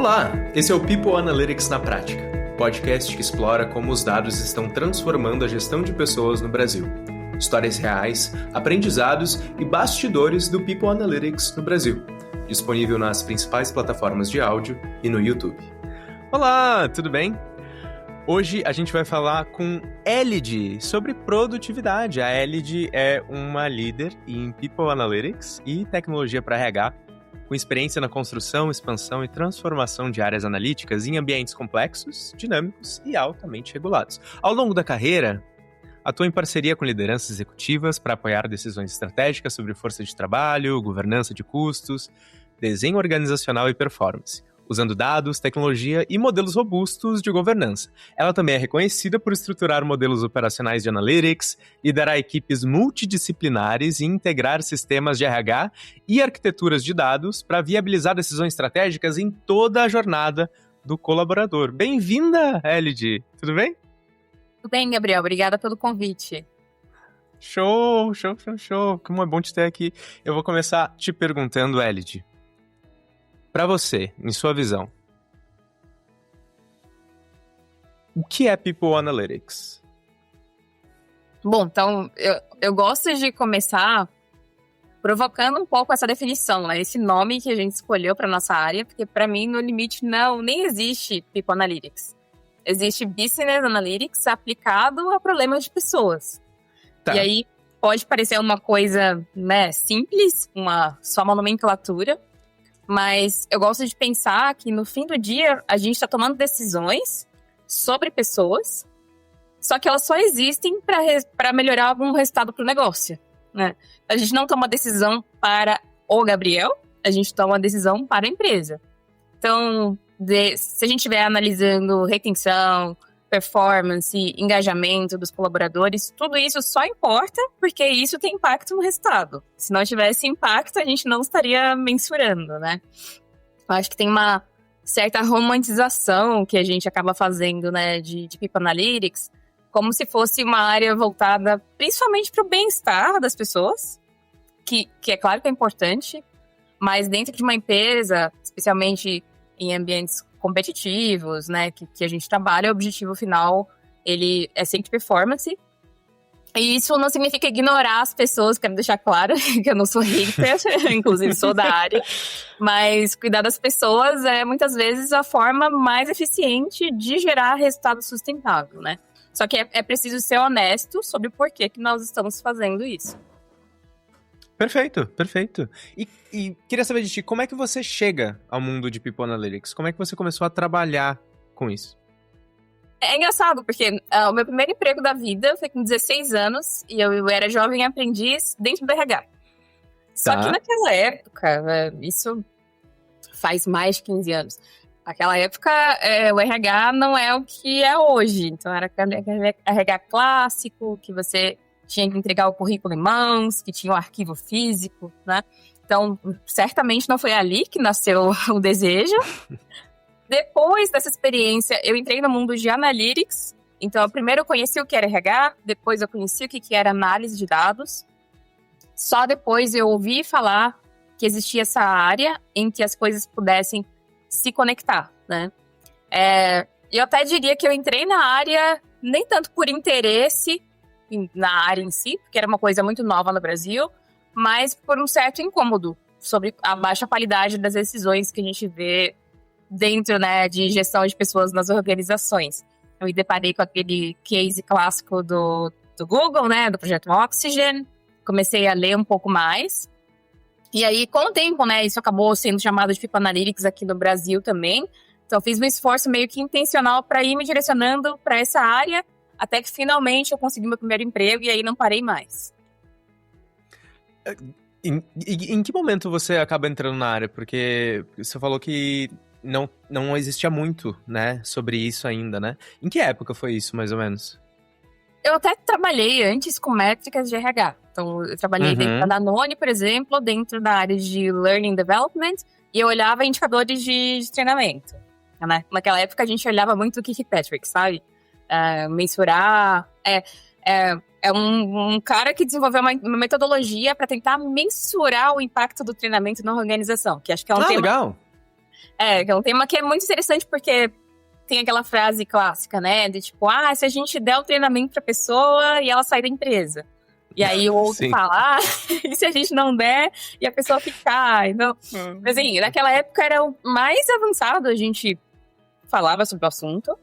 Olá, esse é o People Analytics na Prática, podcast que explora como os dados estão transformando a gestão de pessoas no Brasil. Histórias reais, aprendizados e bastidores do People Analytics no Brasil. Disponível nas principais plataformas de áudio e no YouTube. Olá, tudo bem? Hoje a gente vai falar com Elide sobre produtividade. A Elide é uma líder em People Analytics e tecnologia para RH, com experiência na construção, expansão e transformação de áreas analíticas em ambientes complexos, dinâmicos e altamente regulados. Ao longo da carreira, atua em parceria com lideranças executivas para apoiar decisões estratégicas sobre força de trabalho, governança de custos, desenho organizacional e performance, usando dados, tecnologia e modelos robustos de governança. Ela também é reconhecida por estruturar modelos operacionais de analytics, liderar equipes multidisciplinares e integrar sistemas de RH e arquiteturas de dados para viabilizar decisões estratégicas em toda a jornada do colaborador. Bem-vinda, Elide! Tudo bem? Tudo bem, Gabriel. Obrigada pelo convite. Show! Como é bom te ter aqui. Eu vou começar te perguntando, Elide. Para você, em sua visão, o que é People Analytics? Bom, então, eu gosto de começar provocando um pouco essa definição, né? Esse nome que a gente escolheu para nossa área, porque para mim, no limite, nem existe People Analytics. Existe Business Analytics aplicado a problemas de pessoas. Tá. E aí, pode parecer uma coisa, né, simples, só uma nomenclatura, mas eu gosto de pensar que no fim do dia a gente está tomando decisões sobre pessoas, só que elas só existem para melhorar algum resultado para o negócio, né? A gente não toma decisão para o Gabriel, a gente toma decisão para a empresa. Então, se a gente estiver analisando retenção, performance, engajamento dos colaboradores, tudo isso só importa porque isso tem impacto no resultado. Se não tivesse impacto, a gente não estaria mensurando, né? Eu acho que tem uma certa romantização que a gente acaba fazendo, né, de People Analytics, como se fosse uma área voltada principalmente para o bem-estar das pessoas, que é claro que é importante, mas dentro de uma empresa, especialmente em ambientes competitivos, né, que a gente trabalha, o objetivo final, ele é sempre performance. E isso não significa ignorar as pessoas, quero deixar claro que eu não sou hater, inclusive sou da área, mas cuidar das pessoas é muitas vezes a forma mais eficiente de gerar resultado sustentável, né? Só que é preciso ser honesto sobre o porquê que nós estamos fazendo isso. Perfeito. E queria saber de ti, como é que você chega ao mundo de People Analytics? Como é que você começou a trabalhar com isso? É engraçado, porque o meu primeiro emprego da vida foi com 16 anos, e eu era jovem aprendiz dentro do RH. Só que naquela época, isso faz mais de 15 anos, naquela época o RH não é o que é hoje. Então era RH clássico, que você tinha que entregar o currículo em mãos, que tinha o arquivo físico, né? Então, certamente não foi ali que nasceu o desejo. Depois dessa experiência, eu entrei no mundo de Analytics. Então, primeiro eu conheci o que era RH, depois eu conheci o que era análise de dados. Só depois eu ouvi falar que existia essa área em que as coisas pudessem se conectar, né? Eu até diria que eu entrei na área nem tanto por interesse na área em si, porque era uma coisa muito nova no Brasil, mas por um certo incômodo sobre a baixa qualidade das decisões que a gente vê dentro, né, de gestão de pessoas nas organizações. Eu me deparei com aquele case clássico do Google, né, do projeto Oxygen, comecei a ler um pouco mais, e aí, com o tempo, né, isso acabou sendo chamado de People Analytics aqui no Brasil também, então fiz um esforço meio que intencional para ir me direcionando para essa área, até que finalmente eu consegui meu primeiro emprego e aí não parei mais. Em que momento você acaba entrando na área? Porque você falou que não existia muito, né, sobre isso ainda, né? Em que época foi isso, mais ou menos? Eu até trabalhei antes com métricas de RH. Então, eu trabalhei dentro da Danone, por exemplo, dentro da área de Learning Development, e eu olhava indicadores de treinamento, né? Naquela época, a gente olhava muito o Kirkpatrick, sabe? Mensurar... É um cara que desenvolveu uma metodologia para tentar mensurar o impacto do treinamento na organização, que acho que é um tema... Legal! É um tema que é muito interessante porque tem aquela frase clássica, né? De tipo, se a gente der o treinamento pra pessoa e ela sair da empresa. E aí o outro fala, e se a gente não der e a pessoa ficar? Então, mas assim, naquela época era o mais avançado, a gente falava sobre o assunto.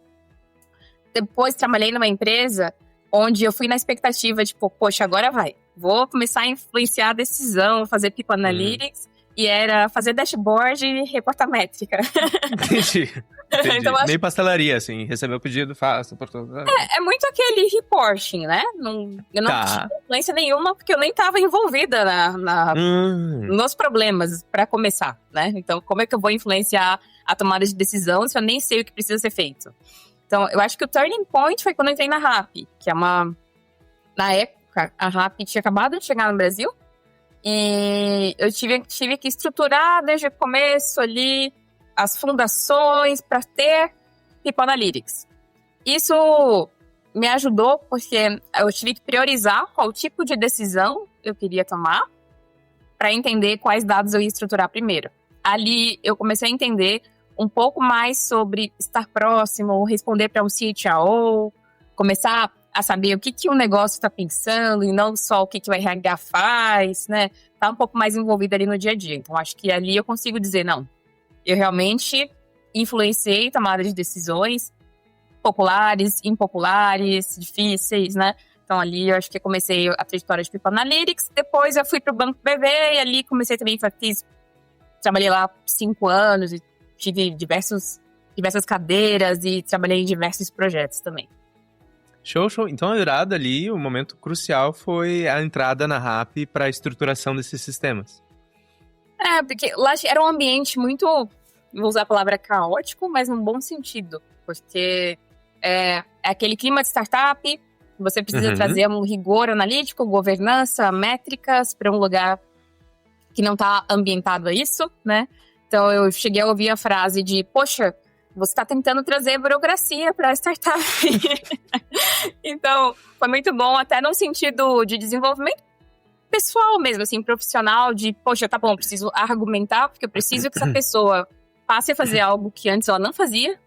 Depois trabalhei numa empresa onde eu fui na expectativa, tipo, poxa, agora vai. Vou começar a influenciar a decisão, fazer People Analytics. E era fazer dashboard e reportar métrica. Entendi. Então, Nem pastelaria, assim, receber o pedido, faça. É muito aquele reporting, né? Eu não tinha influência nenhuma, porque eu nem estava envolvida nos problemas, para começar, né? Então, como é que eu vou influenciar a tomada de decisão se eu nem sei o que precisa ser feito? Então, eu acho que o turning point foi quando eu entrei na Rappi, que é na época, a Rappi tinha acabado de chegar no Brasil, e eu tive que estruturar desde o começo ali as fundações para ter People Analytics. Isso me ajudou porque eu tive que priorizar qual tipo de decisão eu queria tomar para entender quais dados eu ia estruturar primeiro. Ali eu comecei a entender um pouco mais sobre estar próximo, responder para um CHRO, começar a saber o que o negócio está pensando e não só o que o RH faz, né? Tá um pouco mais envolvido ali no dia a dia. Então, acho que ali eu consigo dizer, não, eu realmente influenciei tomada de decisões populares, impopulares, difíceis, né? Então, ali eu acho que eu comecei a trajetória de People Analytics. Depois eu fui para o Banco BV e ali comecei também, trabalhei lá 5 anos e tive diversas cadeiras e trabalhei em diversos projetos também. Show. Então, a virada ali, o momento crucial foi a entrada na Rappi para a estruturação desses sistemas. Porque lá era um ambiente muito, vou usar a palavra caótico, mas num bom sentido. Porque é aquele clima de startup, você precisa trazer um rigor analítico, governança, métricas para um lugar que não está ambientado a isso, né? Então, eu cheguei a ouvir a frase de, poxa, você está tentando trazer burocracia para a startup. Então, foi muito bom, até no sentido de desenvolvimento pessoal mesmo, assim, profissional, de, poxa, tá bom, preciso argumentar, porque eu preciso que essa pessoa passe a fazer algo que antes ela não fazia,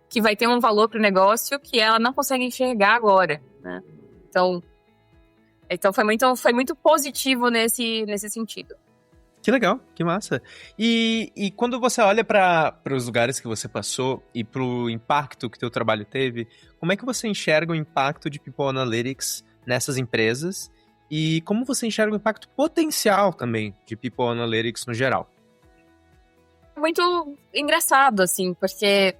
que vai ter um valor pro negócio que ela não consegue enxergar agora, né? Então foi muito positivo nesse sentido. Que legal, que massa. E quando você olha para os lugares que você passou e para o impacto que teu trabalho teve, como é que você enxerga o impacto de People Analytics nessas empresas e como você enxerga o impacto potencial também de People Analytics no geral? Muito engraçado, assim, porque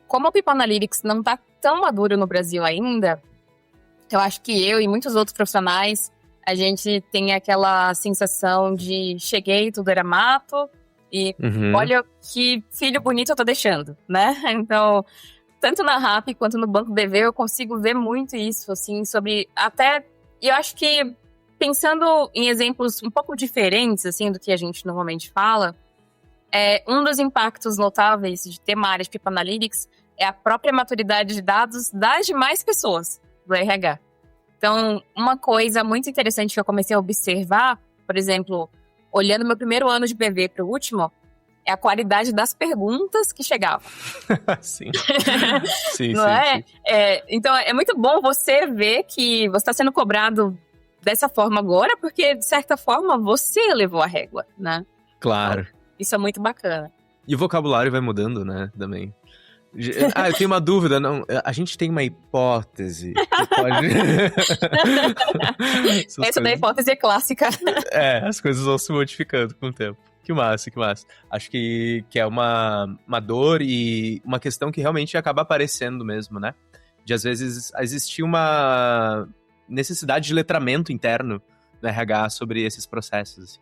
como o People Analytics não está tão maduro no Brasil ainda, eu acho que eu e muitos outros profissionais a gente tem aquela sensação de cheguei, tudo era mato, e olha que filho bonito eu tô deixando, né? Então, tanto na Rappi quanto no Banco BV, eu consigo ver muito isso, assim, sobre até... E eu acho que, pensando em exemplos um pouco diferentes, assim, do que a gente normalmente fala, um dos impactos notáveis de ter uma área de People Analytics é a própria maturidade de dados das demais pessoas do RH. Então, uma coisa muito interessante que eu comecei a observar, por exemplo, olhando meu primeiro ano de BV para o último, é a qualidade das perguntas que chegavam. Sim. Sim, não é? Então, é muito bom você ver que você está sendo cobrado dessa forma agora, porque, de certa forma, você levou a régua, né? Claro. Então, isso é muito bacana. E o vocabulário vai mudando, né, também. Eu tenho uma dúvida, não. A gente tem uma hipótese que pode... Essa da hipótese é clássica. As coisas vão se modificando com o tempo. Que massa, que massa. Acho que é uma dor e uma questão que realmente acaba aparecendo mesmo, né? De, às vezes, existir uma necessidade de letramento interno no RH sobre esses processos.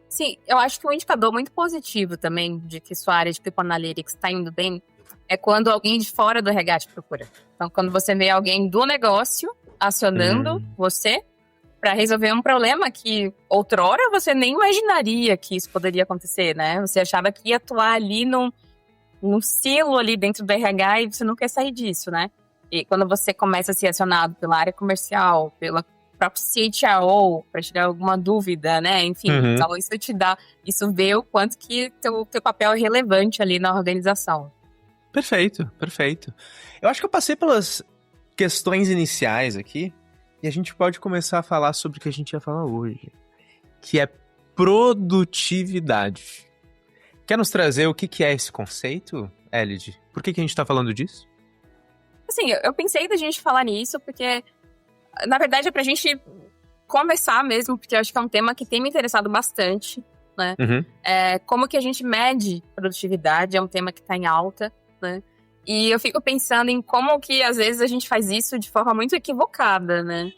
Sim, eu acho que um indicador muito positivo também de que sua área de People Analytics está indo bem é quando alguém de fora do RH te procura. Então, quando você vê alguém do negócio acionando você para resolver um problema que outrora você nem imaginaria que isso poderia acontecer, né? Você achava que ia atuar ali num silo ali dentro do RH e você não quer sair disso, né? E quando você começa a ser acionado pela área comercial, pela próprio CHRO para tirar alguma dúvida, né? Enfim, então isso vê o quanto que teu papel é relevante ali na organização. Perfeito. Eu acho que eu passei pelas questões iniciais aqui e a gente pode começar a falar sobre o que a gente ia falar hoje, que é produtividade. Quer nos trazer o que é esse conceito, Elid? Por que a gente tá falando disso? Assim, eu pensei da gente falar nisso porque, na verdade, é pra gente conversar mesmo, porque eu acho que é um tema que tem me interessado bastante, né? Como que a gente mede produtividade, é um tema que tá em alta, né? E eu fico pensando em como que, às vezes, a gente faz isso de forma muito equivocada, né?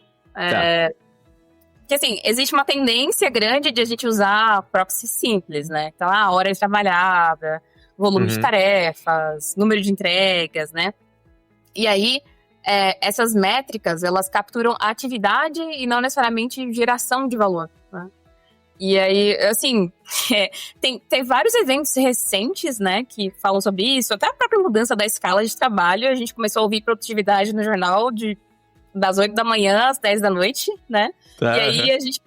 Porque, assim, existe uma tendência grande de a gente usar proxy simples, né? Então, hora de trabalhada, volume de tarefas, número de entregas, né? E aí, essas métricas, elas capturam a atividade e não necessariamente geração de valor, né? E aí, assim, tem vários eventos recentes, né, que falam sobre isso. Até a própria mudança da escala de trabalho, a gente começou a ouvir produtividade no jornal das 8 da manhã às 10 da noite, né? E aí a gente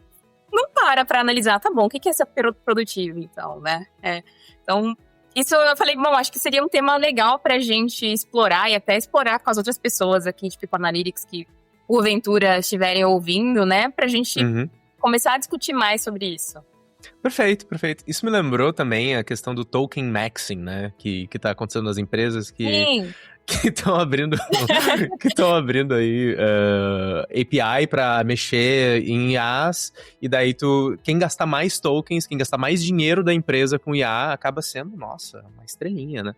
não para analisar, tá bom, o que é ser produtivo, então, né? Então, isso eu falei, bom, acho que seria um tema legal pra gente explorar e até explorar com as outras pessoas aqui de People Analytics que, porventura, estiverem ouvindo, né? Pra gente começar a discutir mais sobre isso. Perfeito. Isso me lembrou também a questão do token maxing, né? Que tá acontecendo nas empresas que estão abrindo aí API para mexer em IAs, e daí quem gastar mais tokens, quem gastar mais dinheiro da empresa com IA acaba sendo, nossa, uma estrelinha, né?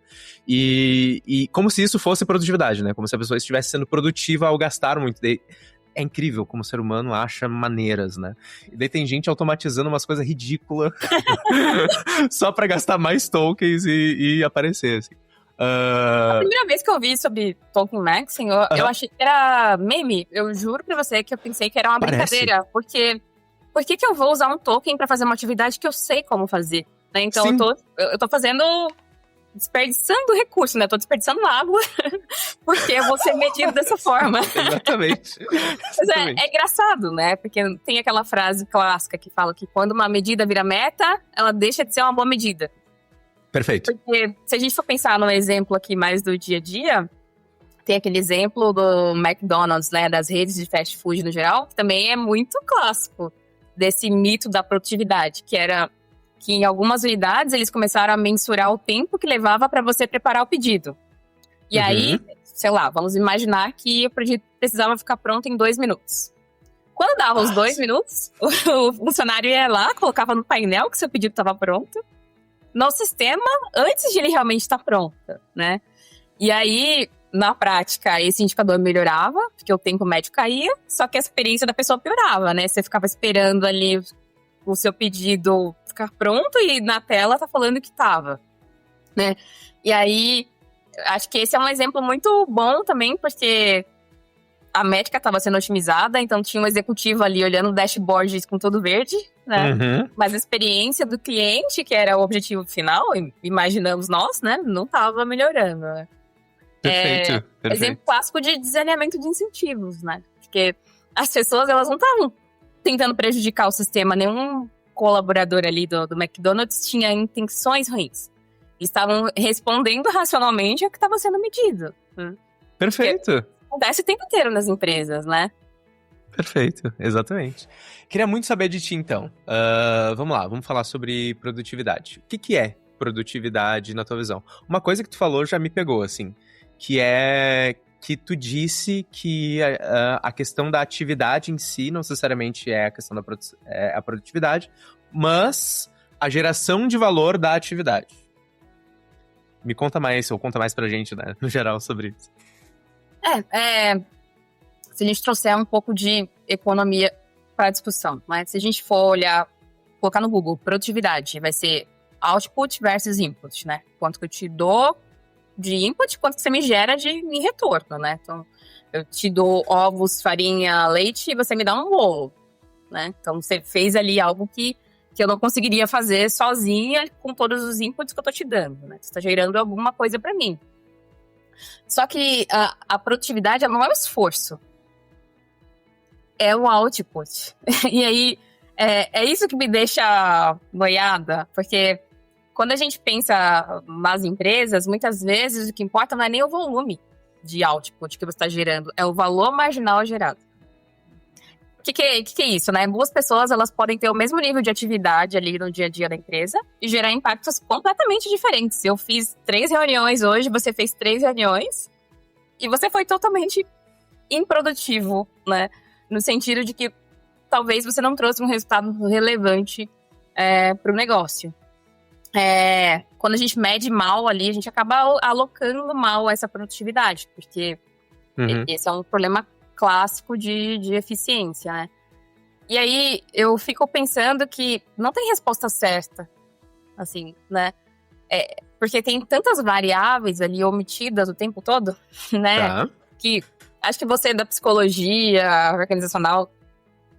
E como se isso fosse produtividade, né? Como se a pessoa estivesse sendo produtiva ao gastar muito. É incrível como o ser humano acha maneiras, né? E daí tem gente automatizando umas coisas ridículas só pra gastar mais tokens e aparecer, assim. A primeira vez que eu vi sobre token maxing, eu achei que era meme. Eu juro pra você que eu pensei que era uma brincadeira. Porque por que eu vou usar um token pra fazer uma atividade que eu sei como fazer? Né? Então eu tô fazendo... desperdiçando recurso, né? Eu tô desperdiçando água porque eu vou ser medido dessa forma. Exatamente. Mas é engraçado, né? Porque tem aquela frase clássica que fala que quando uma medida vira meta, ela deixa de ser uma boa medida. Perfeito. Porque se a gente for pensar num exemplo aqui mais do dia a dia, tem aquele exemplo do McDonald's, né? Das redes de fast food no geral, que também é muito clássico desse mito da produtividade, que era que em algumas unidades eles começaram a mensurar o tempo que levava para você preparar o pedido. E aí, sei lá, vamos imaginar que o pedido precisava ficar pronto em 2 minutos. Quando dava os 2 minutos, o funcionário ia lá, colocava no painel que seu pedido estava pronto, no sistema, antes de ele realmente estar pronto, né? E aí, na prática, esse indicador melhorava, porque o tempo médio caía, só que a experiência da pessoa piorava, né? Você ficava esperando ali o seu pedido ficar pronto e na tela tá falando que tava, né? E aí, acho que esse é um exemplo muito bom também, porque a métrica estava sendo otimizada, então tinha um executivo ali olhando o dashboard com tudo verde, né? Mas a experiência do cliente, que era o objetivo final, imaginamos nós, né? Não estava melhorando, né? Perfeito. Exemplo clássico de desalinhamento de incentivos, né? Porque as pessoas, elas não estavam tentando prejudicar o sistema, nenhum colaborador ali do McDonald's tinha intenções ruins. Eles estavam respondendo racionalmente ao que estava sendo medido. Perfeito. Acontece o tempo inteiro nas empresas, né? Perfeito, exatamente. Queria muito saber de ti, então. Vamos lá, vamos falar sobre produtividade. O que é produtividade na tua visão? Uma coisa que tu falou já me pegou, assim, que é que tu disse que a questão da atividade em si não necessariamente é a questão a produtividade, mas a geração de valor da atividade. Me conta mais, ou conta mais pra gente, né, no geral, sobre isso. Se a gente trouxer um pouco de economia para a discussão, mas se a gente for olhar, colocar no Google, produtividade, vai ser output versus input, né? Quanto que eu te dou de input, quanto que você me gera em retorno, né? Então, eu te dou ovos, farinha, leite e você me dá um bolo, né? Então, você fez ali algo que eu não conseguiria fazer sozinha com todos os inputs que eu tô te dando, né? Você está gerando alguma coisa para mim. Só que a produtividade, ela não é um esforço. é o output. E aí, é isso que me deixa noiada, porque quando a gente pensa nas empresas, muitas vezes o que importa não é nem o volume de output que você está gerando, é o valor marginal gerado. O que é isso, né? Duas pessoas, elas podem ter o mesmo nível de atividade ali no dia a dia da empresa e gerar impactos completamente diferentes. Eu fiz 3 reuniões hoje, você fez 3 reuniões e você foi totalmente improdutivo, né? No sentido de que talvez você não trouxe um resultado relevante para o negócio. Quando a gente mede mal ali, a gente acaba alocando mal essa produtividade, porque esse é um problema clássico de eficiência, né? E aí, eu fico pensando que não tem resposta certa, assim, né? Porque tem tantas variáveis ali omitidas o tempo todo, né? Tá. Que acho que você da psicologia organizacional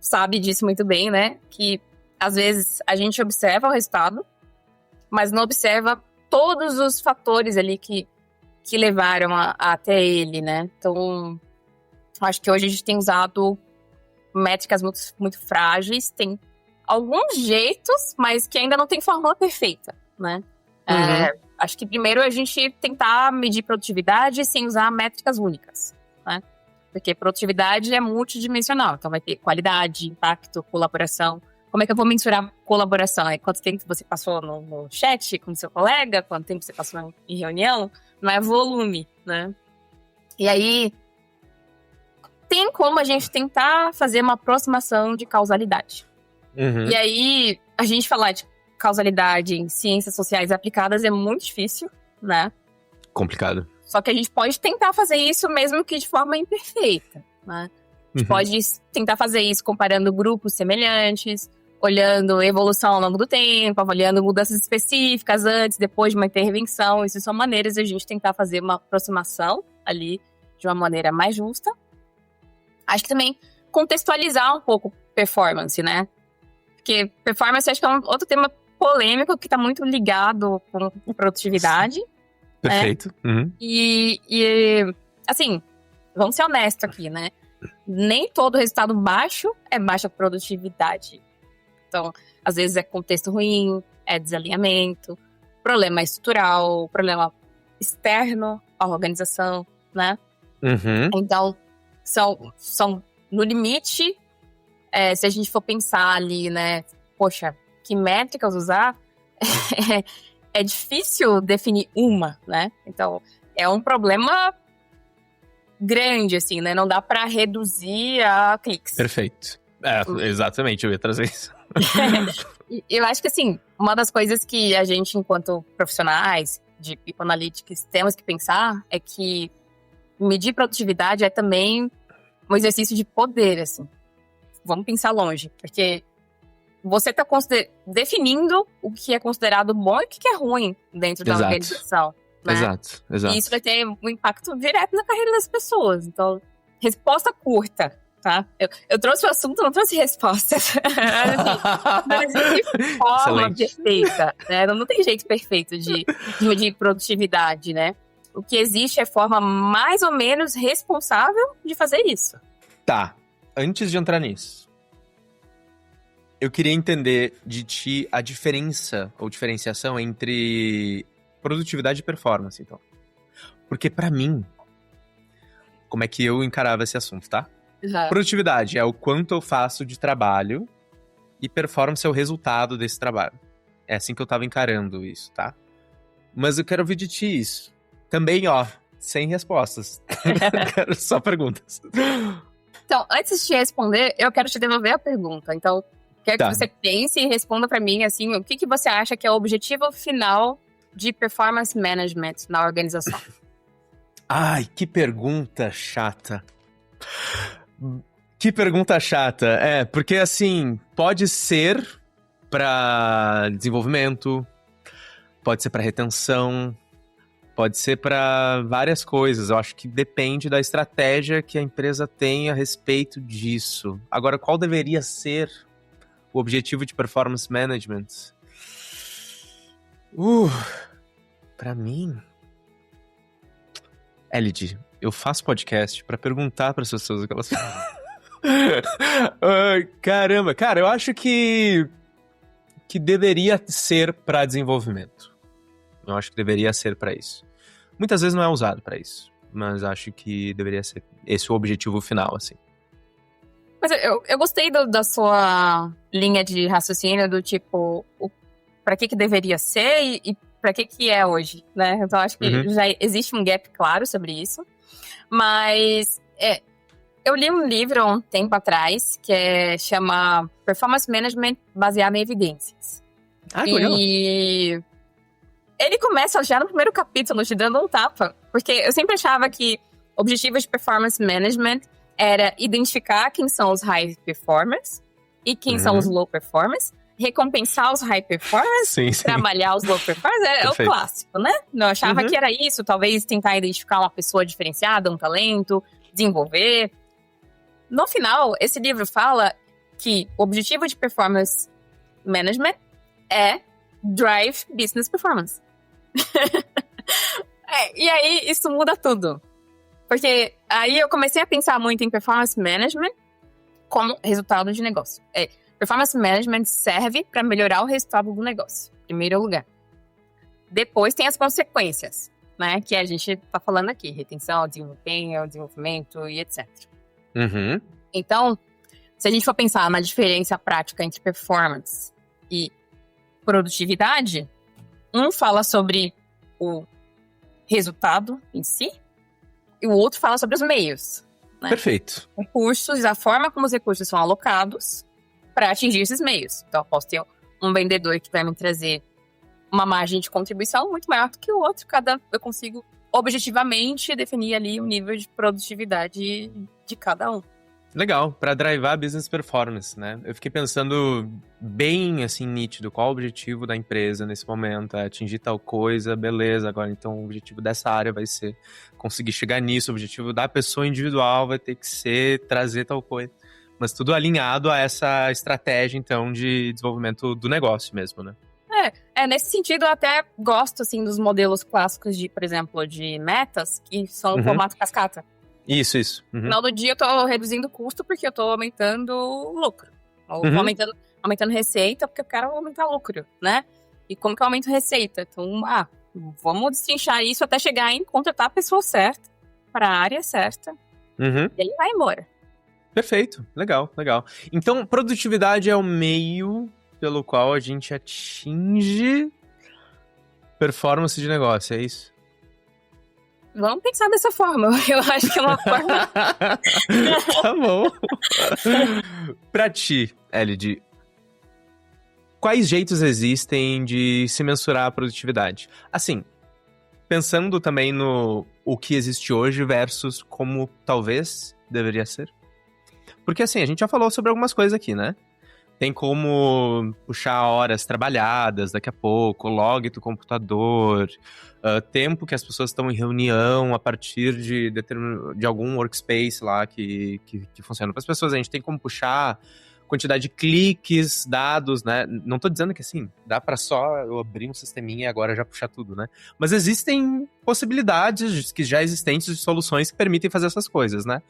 sabe disso muito bem, né? Que, às vezes, a gente observa o resultado, mas não observa todos os fatores ali que levaram até ele, né? Então, acho que hoje a gente tem usado métricas muito, muito frágeis, tem alguns jeitos, mas que ainda não tem fórmula perfeita, né? Acho que primeiro a gente tentar medir produtividade sem usar métricas únicas, né? Porque produtividade é multidimensional, então vai ter qualidade, impacto, colaboração. Como é que eu vou mensurar colaboração? É quanto tempo você passou no chat com o seu colega, quanto tempo você passou em reunião? Não é volume, né? E aí, tem como a gente tentar fazer uma aproximação de causalidade. E aí, a gente falar de causalidade em ciências sociais aplicadas é muito difícil, né? Complicado. Só que a gente pode tentar fazer isso mesmo que de forma imperfeita, né? A gente pode tentar fazer isso comparando grupos semelhantes, olhando evolução ao longo do tempo, avaliando mudanças específicas antes, depois de uma intervenção. Isso são maneiras de a gente tentar fazer uma aproximação ali de uma maneira mais justa. Acho que também contextualizar um pouco performance, né? Porque performance acho que é um outro tema polêmico que está muito ligado com produtividade. Perfeito. Né? E, assim, vamos ser honestos aqui, né? Nem todo resultado baixo é baixa produtividade. Então, às vezes é contexto ruim, é desalinhamento, problema estrutural, problema externo à organização, né? Então, são no limite, se a gente for pensar ali, né? Poxa, que métricas usar? É difícil definir uma, né? Então, é um problema grande, assim, né? Não dá pra reduzir a cliques. Perfeito. Exatamente, eu ia trazer isso. Eu acho que, assim, uma das coisas que a gente, enquanto profissionais de People Analytics, temos que pensar é que medir produtividade é também um exercício de poder, assim. Vamos pensar longe, porque você está definindo o que é considerado bom e o que é ruim dentro da organização. Né? Exato. E isso vai ter um impacto direto na carreira das pessoas. Então, resposta curta, tá? Eu trouxe o assunto, não trouxe respostas. Não existe forma perfeita, né? Não tem jeito perfeito de medir produtividade, né? O que existe é forma mais ou menos responsável de fazer isso. Tá. Antes de entrar nisso, eu queria entender de ti a diferença ou diferenciação entre produtividade e performance, então. Porque pra mim, como é que eu encarava esse assunto, tá? Produtividade é o quanto eu faço de trabalho e performance é o resultado desse trabalho. É assim que eu tava encarando isso, tá? Mas eu quero ouvir de ti isso. Também, sem respostas. Quero só perguntas. Então, antes de te responder, eu quero te devolver a pergunta. Então, quero que você pense e responda pra mim, assim, o que você acha que é o objetivo final de performance management na organização? Ai, que pergunta chata. Que pergunta chata. Porque assim, pode ser para desenvolvimento, pode ser para retenção, pode ser para várias coisas. Eu acho que depende da estratégia que a empresa tem a respeito disso. Agora, qual deveria ser o objetivo de performance management? Pra mim... Elid, eu faço podcast pra perguntar pras pessoas o que elas falam. Caramba, cara, eu acho que deveria ser para desenvolvimento. Eu acho que deveria ser para isso. Muitas vezes não é usado para isso, mas acho que deveria ser esse o objetivo final, assim. Mas eu gostei da sua linha de raciocínio, do tipo, pra que deveria ser e pra que é hoje, né? Então, acho que já existe um gap claro sobre isso. Mas eu li um livro há um tempo atrás que chama Performance Management baseado em evidências. Ah, que legal. E ele começa já no primeiro capítulo te dando um tapa. Porque eu sempre achava que objetivos de performance management era identificar quem são os high performers e quem são os low performers, recompensar os high performers, sim. trabalhar os low performers, é o clássico, né? Eu achava que era isso, talvez tentar identificar uma pessoa diferenciada, um talento, desenvolver. No final, esse livro fala que o objetivo de performance management é drive business performance. E aí, isso muda tudo. Porque aí eu comecei a pensar muito em performance management como resultado de negócio. Performance management serve para melhorar o resultado do negócio, em primeiro lugar. Depois tem as consequências, né? Que a gente tá falando aqui. Retenção, desenvolvimento e etc. Então, se a gente for pensar na diferença prática entre performance e produtividade, um fala sobre o resultado em si, e o outro fala sobre os meios. Né? Perfeito. Recursos, a forma como os recursos são alocados para atingir esses meios. Então, eu posso ter um vendedor que vai me trazer uma margem de contribuição muito maior do que o outro. Eu consigo objetivamente definir ali o nível de produtividade de cada um. Legal, para drivar business performance, né? Eu fiquei pensando bem, assim, nítido, qual o objetivo da empresa nesse momento, atingir tal coisa, beleza, agora então o objetivo dessa área vai ser conseguir chegar nisso, o objetivo da pessoa individual vai ter que ser trazer tal coisa, mas tudo alinhado a essa estratégia, então, de desenvolvimento do negócio mesmo, né? Nesse sentido eu até gosto, assim, dos modelos clássicos de, por exemplo, de metas, que são no formato cascata. Isso. No final do dia eu tô reduzindo o custo porque eu tô aumentando o lucro. Ou tô aumentando receita porque eu quero aumentar o lucro, né? E como que eu aumento receita? Então, vamos destrinchar isso até chegar em contratar a pessoa certa, para a área certa. E aí vai embora. Perfeito, legal. Então, produtividade é o meio pelo qual a gente atinge performance de negócio, é isso? Vamos pensar dessa forma. Eu acho que é uma forma... Tá bom. Pra ti, Elid, quais jeitos existem de se mensurar a produtividade? Assim, pensando também no o que existe hoje versus como talvez deveria ser. Porque assim, a gente já falou sobre algumas coisas aqui, né? Tem como puxar horas trabalhadas daqui a pouco, log do computador, tempo que as pessoas estão em reunião a partir de algum workspace lá que funciona para as pessoas. A gente tem como puxar quantidade de cliques, dados, né? Não tô dizendo que assim, dá para só eu abrir um sisteminha e agora já puxar tudo, né? Mas existem possibilidades que já existentes de soluções que permitem fazer essas coisas, né?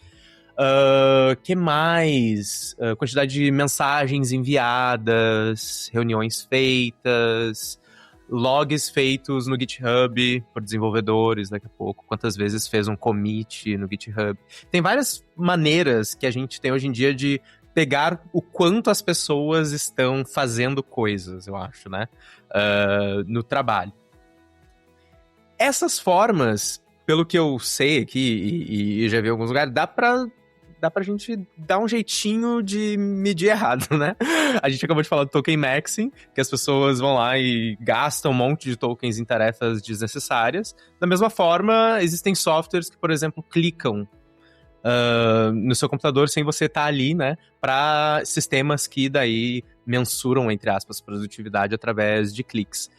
Que mais? Quantidade de mensagens enviadas, reuniões feitas, logs feitos no GitHub por desenvolvedores daqui a pouco. Quantas vezes fez um commit no GitHub? Tem várias maneiras que a gente tem hoje em dia de pegar o quanto as pessoas estão fazendo coisas, eu acho, né? No trabalho. Essas formas, pelo que eu sei aqui e já vi em alguns lugares, dá pra gente dar um jeitinho de medir errado, né? A gente acabou de falar do token maxing, que as pessoas vão lá e gastam um monte de tokens em tarefas desnecessárias. Da mesma forma, existem softwares que, por exemplo, clicam no seu computador sem você estar ali, né? Para sistemas que daí mensuram, entre aspas, produtividade através de cliques.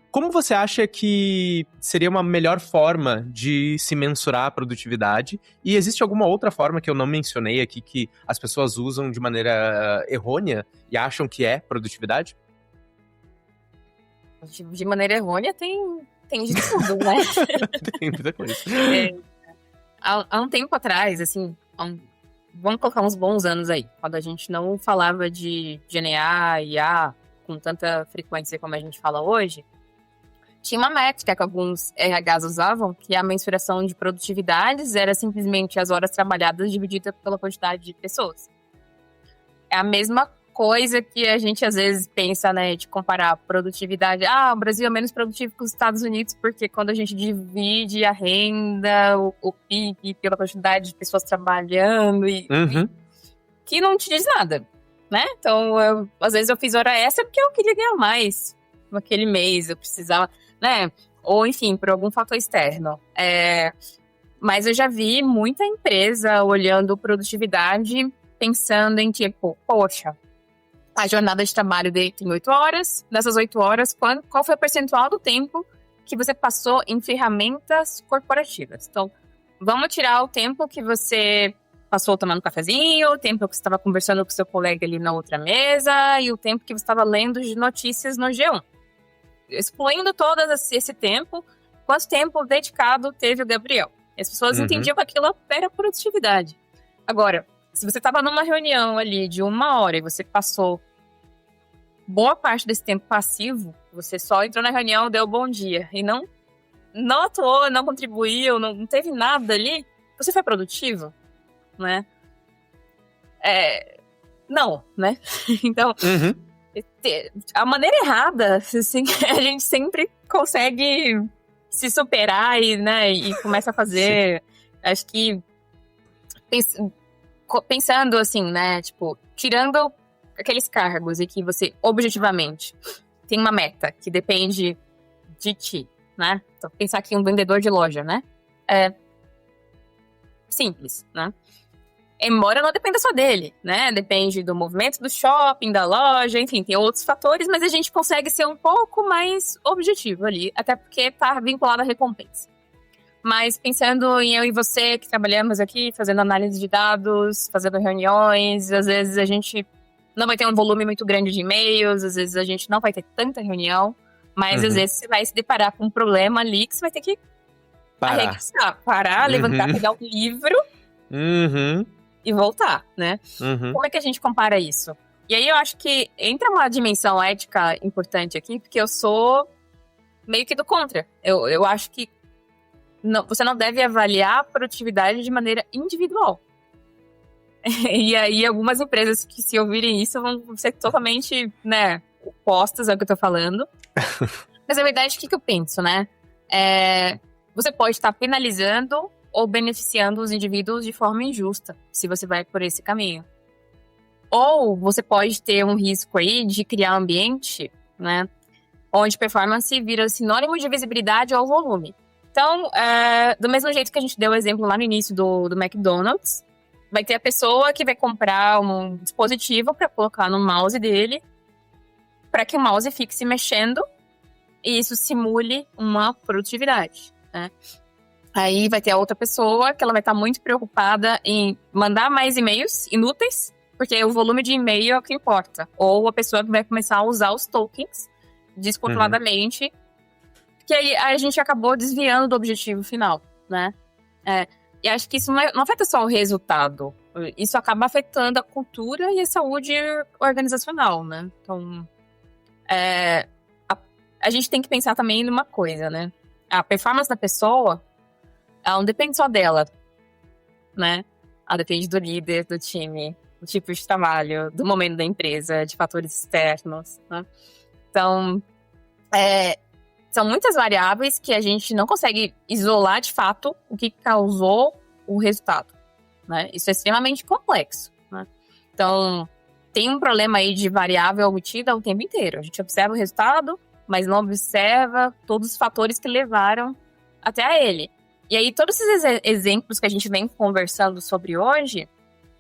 Como você acha que seria uma melhor forma de se mensurar a produtividade? E existe alguma outra forma que eu não mencionei aqui que as pessoas usam de maneira errônea e acham que é produtividade? De maneira errônea tem de tudo, né? Tem muita coisa. Há um tempo atrás, assim, vamos colocar uns bons anos aí, quando a gente não falava de GNA e IA com tanta frequência como a gente fala hoje, tinha uma métrica que alguns RHs usavam, que a mensuração de produtividades era simplesmente as horas trabalhadas dividida pela quantidade de pessoas. É a mesma coisa que a gente às vezes pensa, né, de comparar a produtividade. O Brasil é menos produtivo que os Estados Unidos, porque quando a gente divide a renda, o PIB, pela quantidade de pessoas trabalhando, que não te diz nada, né? Então, às vezes eu fiz hora extra porque eu queria ganhar mais naquele mês, eu precisava, né? Ou, enfim, por algum fator externo. Mas eu já vi muita empresa olhando produtividade, pensando em tipo, poxa, a jornada de trabalho dele tem 8 horas. Nessas 8 horas, qual foi o percentual do tempo que você passou em ferramentas corporativas? Então, vamos tirar o tempo que você passou tomando um cafezinho, o tempo que você estava conversando com seu colega ali na outra mesa e o tempo que você estava lendo de notícias no G1. Excluindo todo esse tempo, quanto tempo dedicado teve o Gabriel? E as pessoas entendiam que aquilo era produtividade. Agora, se você estava numa reunião ali de 1 hora e você passou boa parte desse tempo passivo, você só entrou na reunião, deu bom dia e não atuou, não contribuiu, não teve nada ali, você foi produtivo, né? Não, né? Então, a maneira errada, assim, a gente sempre consegue se superar e começa a fazer, acho que pensando assim, né, tipo, tirando aqueles cargos e que você, objetivamente, tem uma meta que depende de ti, né? Então, pensar aqui um vendedor de loja, né? Simples, né? Embora não dependa só dele, né? Depende do movimento do shopping, da loja, enfim, tem outros fatores, mas a gente consegue ser um pouco mais objetivo ali, até porque tá vinculado à recompensa. Mas pensando em eu e você, que trabalhamos aqui, fazendo análise de dados, fazendo reuniões, às vezes a gente não vai ter um volume muito grande de e-mails, às vezes a gente não vai ter tanta reunião, mas às vezes você vai se deparar com um problema ali que você vai ter que parar, levantar, pegar um livro e voltar, né? Como é que a gente compara isso? E aí eu acho que entra uma dimensão ética importante aqui, porque eu sou meio que do contra. Eu acho que você não deve avaliar a produtividade de maneira individual. E aí, algumas empresas que se ouvirem isso vão ser totalmente, né, opostas ao que eu tô falando. Mas, na verdade, o que eu penso, né? Você pode estar penalizando ou beneficiando os indivíduos de forma injusta, se você vai por esse caminho. Ou você pode ter um risco aí de criar um ambiente, né, onde performance vira sinônimo de visibilidade ou volume. Então, do mesmo jeito que a gente deu o exemplo lá no início do McDonald's, vai ter a pessoa que vai comprar um dispositivo para colocar no mouse dele, para que o mouse fique se mexendo e isso simule uma produtividade, né? Aí vai ter a outra pessoa que ela vai estar muito preocupada em mandar mais e-mails inúteis, porque o volume de e-mail é o que importa. Ou a pessoa que vai começar a usar os tokens descontroladamente, que aí a gente acabou desviando do objetivo final, né? E acho que isso não afeta só o resultado. Isso acaba afetando a cultura e a saúde organizacional, né? Então, a gente tem que pensar também numa coisa, né? A performance da pessoa, ela não depende só dela, né? Ela depende do líder, do time, do tipo de trabalho, do momento da empresa, de fatores externos, né? Então, são muitas variáveis que a gente não consegue isolar de fato o que causou o resultado, né? Isso é extremamente complexo, né? Então, tem um problema aí de variável obtida o tempo inteiro. A gente observa o resultado, mas não observa todos os fatores que levaram até a ele. E aí, todos esses exemplos que a gente vem conversando sobre hoje,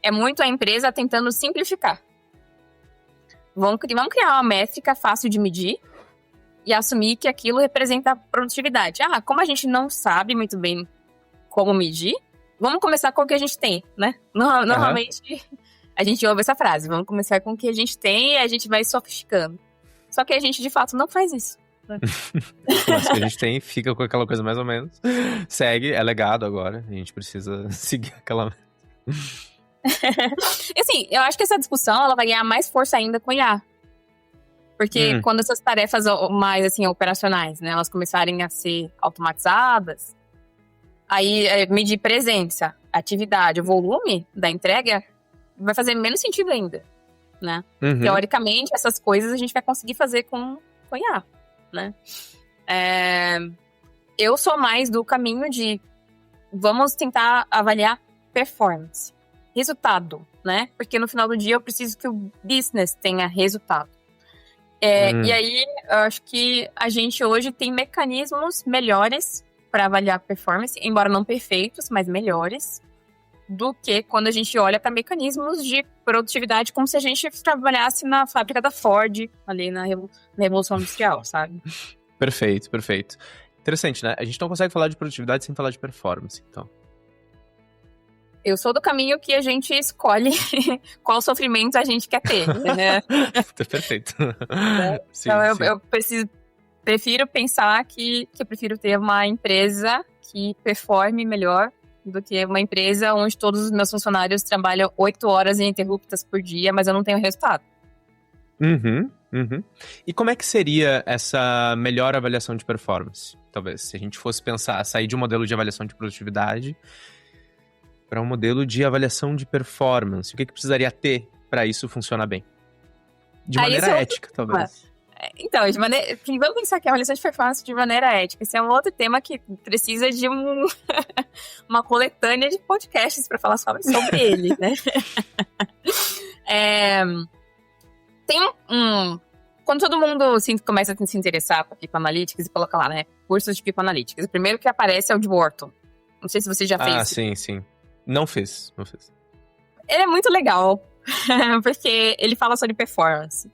é muito a empresa tentando simplificar. Vamos criar uma métrica fácil de medir, e assumir que aquilo representa produtividade. Como a gente não sabe muito bem como medir, vamos começar com o que a gente tem, né? Normalmente, a gente ouve essa frase, vamos começar com o que a gente tem e a gente vai sofisticando. Só que a gente, de fato, não faz isso. Né? Mas o que a gente tem fica com aquela coisa mais ou menos. Segue, é legado agora. A gente precisa seguir aquela... E assim, eu acho que essa discussão ela vai ganhar mais força ainda com IA. Porque quando essas tarefas mais, assim, operacionais, né, elas começarem a ser automatizadas, aí medir presença, atividade, o volume da entrega vai fazer menos sentido ainda, né? Teoricamente, essas coisas a gente vai conseguir fazer com IA, né? Eu sou mais do caminho de vamos tentar avaliar performance, resultado, né? Porque no final do dia eu preciso que o business tenha resultado. E aí, eu acho que a gente hoje tem mecanismos melhores para avaliar performance, embora não perfeitos, mas melhores, do que quando a gente olha para mecanismos de produtividade, como se a gente trabalhasse na fábrica da Ford, ali na Revolução Industrial, sabe? Perfeito. Interessante, né? A gente não consegue falar de produtividade sem falar de performance, então. Eu sou do caminho que a gente escolhe qual sofrimento a gente quer ter, né? Perfeito. Sim, então, eu prefiro pensar que eu prefiro ter uma empresa que performe melhor do que uma empresa onde todos os meus funcionários trabalham 8 horas ininterruptas por dia, mas eu não tenho resultado. E como é que seria essa melhor avaliação de performance? Talvez, se a gente fosse pensar, sair de um modelo de avaliação de produtividade para um modelo de avaliação de performance. O que precisaria ter para isso funcionar bem? De maneira ética, talvez. Então, vamos pensar que a avaliação de performance de maneira ética. Esse é um outro tema que precisa de uma coletânea de podcasts para falar sobre ele, né? Quando todo mundo começa a se interessar por People Analytics e coloca lá, né? Cursos de People Analytics. O primeiro que aparece é o de Wharton. Não sei se você já fez. Sim. Não fiz. Ele é muito legal, porque ele fala sobre performance.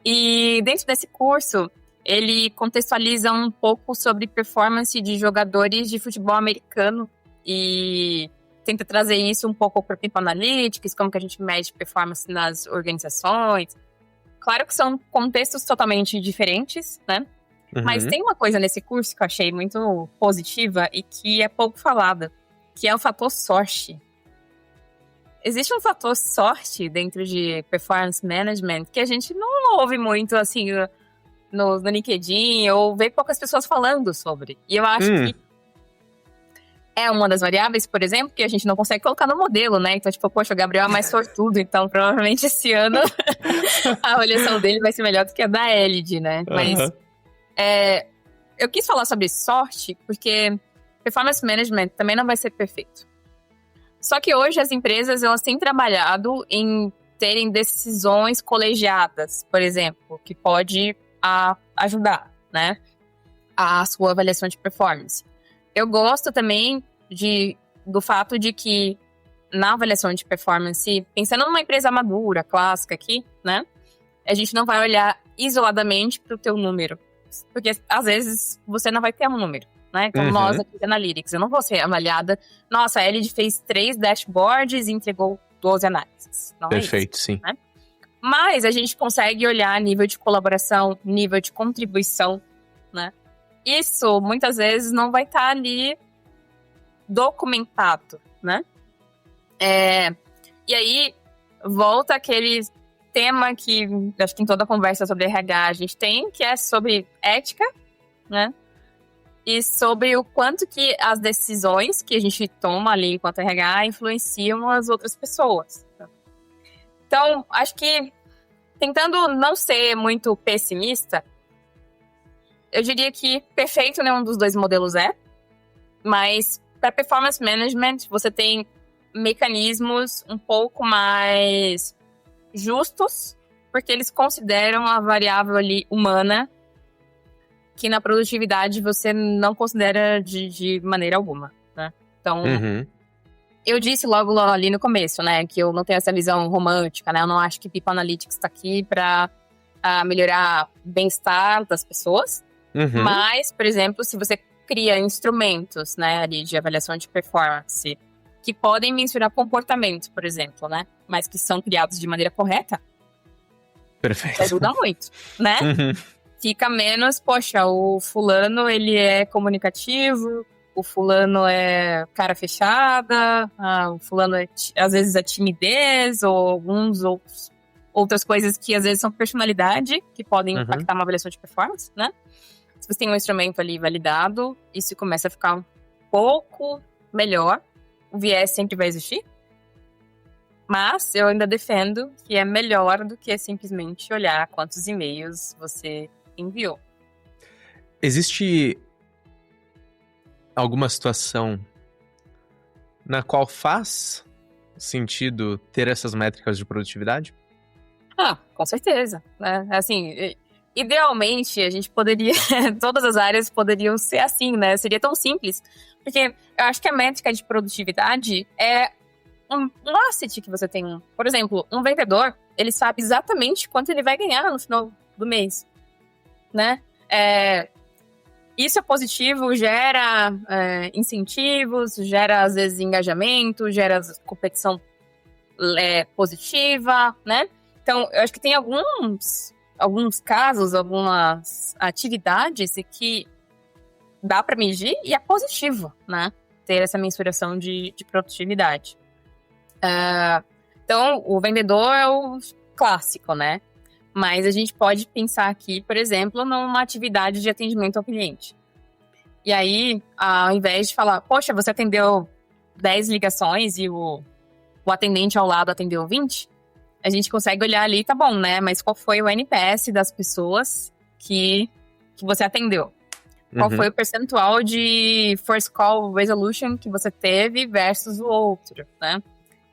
E dentro desse curso, ele contextualiza um pouco sobre performance de jogadores de futebol americano e tenta trazer isso um pouco para People Analytics, como que a gente mede performance nas organizações. Claro que são contextos totalmente diferentes, né? Mas tem uma coisa nesse curso que eu achei muito positiva e que é pouco falada, que é o fator sorte. Existe um fator sorte dentro de performance management que a gente não ouve muito, assim, no LinkedIn, ou vê poucas pessoas falando sobre. E eu acho que é uma das variáveis, por exemplo, que a gente não consegue colocar no modelo, né? Então, tipo, poxa, o Gabriel é mais sortudo, então provavelmente esse ano a avaliação dele vai ser melhor do que a da Elid, né? Mas eu quis falar sobre sorte porque performance management também não vai ser perfeito. Só que hoje as empresas, elas têm trabalhado em terem decisões colegiadas, por exemplo, que pode ajudar, né, a sua avaliação de performance. Eu gosto também do fato de que na avaliação de performance, pensando numa empresa madura, clássica aqui, né, a gente não vai olhar isoladamente para o teu número, porque às vezes você não vai ter um número. Né? Como nós aqui da Analytics, eu não vou ser avaliada. Nossa, a Elid fez 3 dashboards e entregou 12 análises. Não Perfeito, é isso, sim. Né? Mas a gente consegue olhar nível de colaboração, nível de contribuição, né? Isso, muitas vezes, não vai estar ali documentado, né? E aí, volta aquele tema que, acho que em toda conversa sobre RH a gente tem, que é sobre ética, né? E sobre o quanto que as decisões que a gente toma ali enquanto RH influenciam as outras pessoas. Então, acho que, tentando não ser muito pessimista, eu diria que perfeito nenhum dos dois modelos é, mas para performance management você tem mecanismos um pouco mais justos, porque eles consideram a variável ali humana, que na produtividade você não considera de maneira alguma, né? Então, eu disse logo ali no começo, né, que eu não tenho essa visão romântica, né? Eu não acho que People Analytics está aqui para melhorar o bem-estar das pessoas. Mas, por exemplo, se você cria instrumentos, né, ali de avaliação de performance que podem mensurar comportamento, por exemplo, né? Mas que são criados de maneira correta. Perfeito. Ajuda muito, né? Fica menos, poxa, o fulano, ele é comunicativo, o fulano é cara fechada, o fulano às vezes é timidez, ou outras coisas que às vezes são personalidade, que podem impactar uma avaliação de performance, né? Se você tem um instrumento ali validado, isso começa a ficar um pouco melhor. O viés sempre vai existir, mas eu ainda defendo que é melhor do que simplesmente olhar quantos e-mails você enviou. Existe alguma situação na qual faz sentido ter essas métricas de produtividade? Com certeza, né? Assim, idealmente a gente poderia, todas as áreas poderiam ser assim, né? Seria tão simples, porque eu acho que a métrica de produtividade é um asset que você tem. Por exemplo, um vendedor, ele sabe exatamente quanto ele vai ganhar no final do mês, né? Isso é positivo, gera incentivos, gera, às vezes, engajamento, gera competição positiva, né? Então, eu acho que tem alguns casos, algumas atividades que dá para medir e é positivo, né? Ter essa mensuração de produtividade. Então, o vendedor é o clássico, né? Mas a gente pode pensar aqui, por exemplo, numa atividade de atendimento ao cliente. E aí, ao invés de falar, poxa, você atendeu 10 ligações e o atendente ao lado atendeu 20, a gente consegue olhar ali, tá bom, né? Mas qual foi o NPS das pessoas que você atendeu? Qual foi o percentual de first call resolution que você teve versus o outro, né?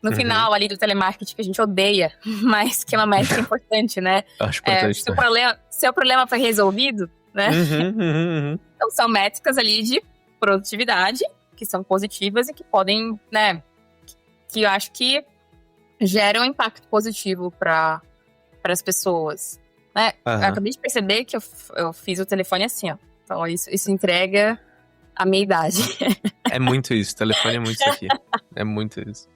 No final ali do telemarketing, que a gente odeia, mas que é uma métrica importante, né? Acho importante. Seu problema foi resolvido, né? Então são métricas ali de produtividade, que são positivas e que podem, né? Que eu acho que geram um impacto positivo para as pessoas, né? Eu acabei de perceber que eu fiz o telefone assim, ó. Então isso entrega a minha idade. É muito isso, telefone é muito isso aqui. É muito isso.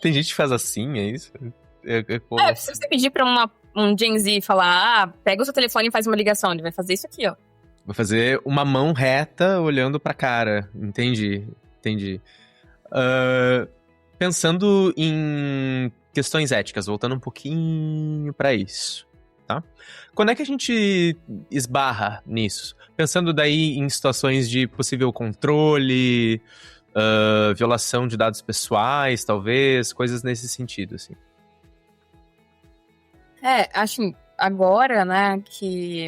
Tem gente que faz assim, é isso? Se você pedir pra um Gen Z falar, pega o seu telefone e faz uma ligação, ele vai fazer isso aqui, ó. Vai fazer uma mão reta olhando pra cara. Entendi. Pensando em questões éticas, voltando um pouquinho pra isso, tá? Quando é que a gente esbarra nisso? Pensando daí em situações de possível controle, violação de dados pessoais, talvez, coisas nesse sentido, assim. Acho agora, né, que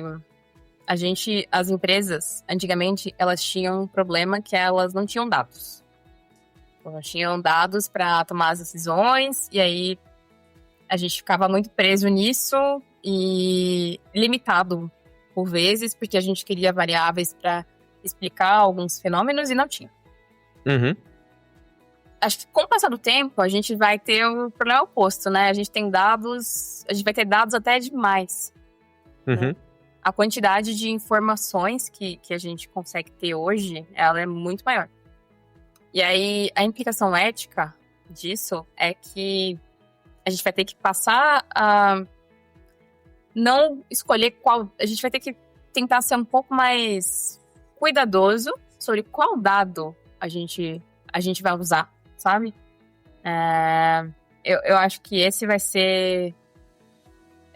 as empresas, antigamente, elas tinham um problema que elas não tinham dados. Elas tinham dados para tomar as decisões, e aí a gente ficava muito preso nisso e limitado por vezes, porque a gente queria variáveis para explicar alguns fenômenos e não tinha. Acho que com o passar do tempo, a gente vai ter o problema oposto, né? A gente vai ter dados até demais. Né? A quantidade de informações que a gente consegue ter hoje, ela é muito maior. E aí, a implicação ética disso é que a gente vai ter que passar a não escolher qual... A gente vai ter que tentar ser um pouco mais cuidadoso sobre qual dado a gente vai usar, sabe? Eu acho que esse vai ser...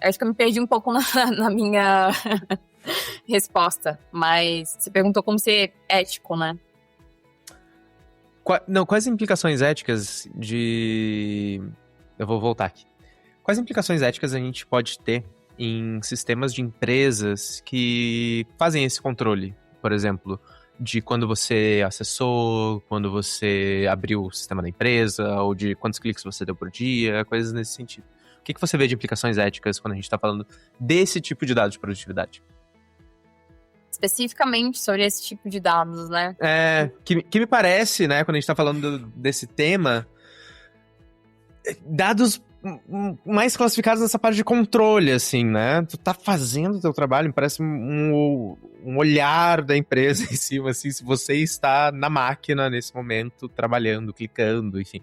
Eu acho que eu me perdi um pouco na minha resposta, mas você perguntou como ser ético, né? Quais implicações éticas de... Eu vou voltar aqui. Quais implicações éticas a gente pode ter em sistemas de empresas que fazem esse controle? Por exemplo, de quando você acessou, quando você abriu o sistema da empresa, ou de quantos cliques você deu por dia, coisas nesse sentido. O que você vê de implicações éticas quando a gente está falando desse tipo de dados de produtividade? Especificamente sobre esse tipo de dados, né? Que me parece, né, quando a gente tá falando desse tema, dados mais classificados nessa parte de controle, assim, né? Tu tá fazendo o teu trabalho, me parece um olhar da empresa em cima, assim, se você está na máquina nesse momento, trabalhando, clicando, enfim.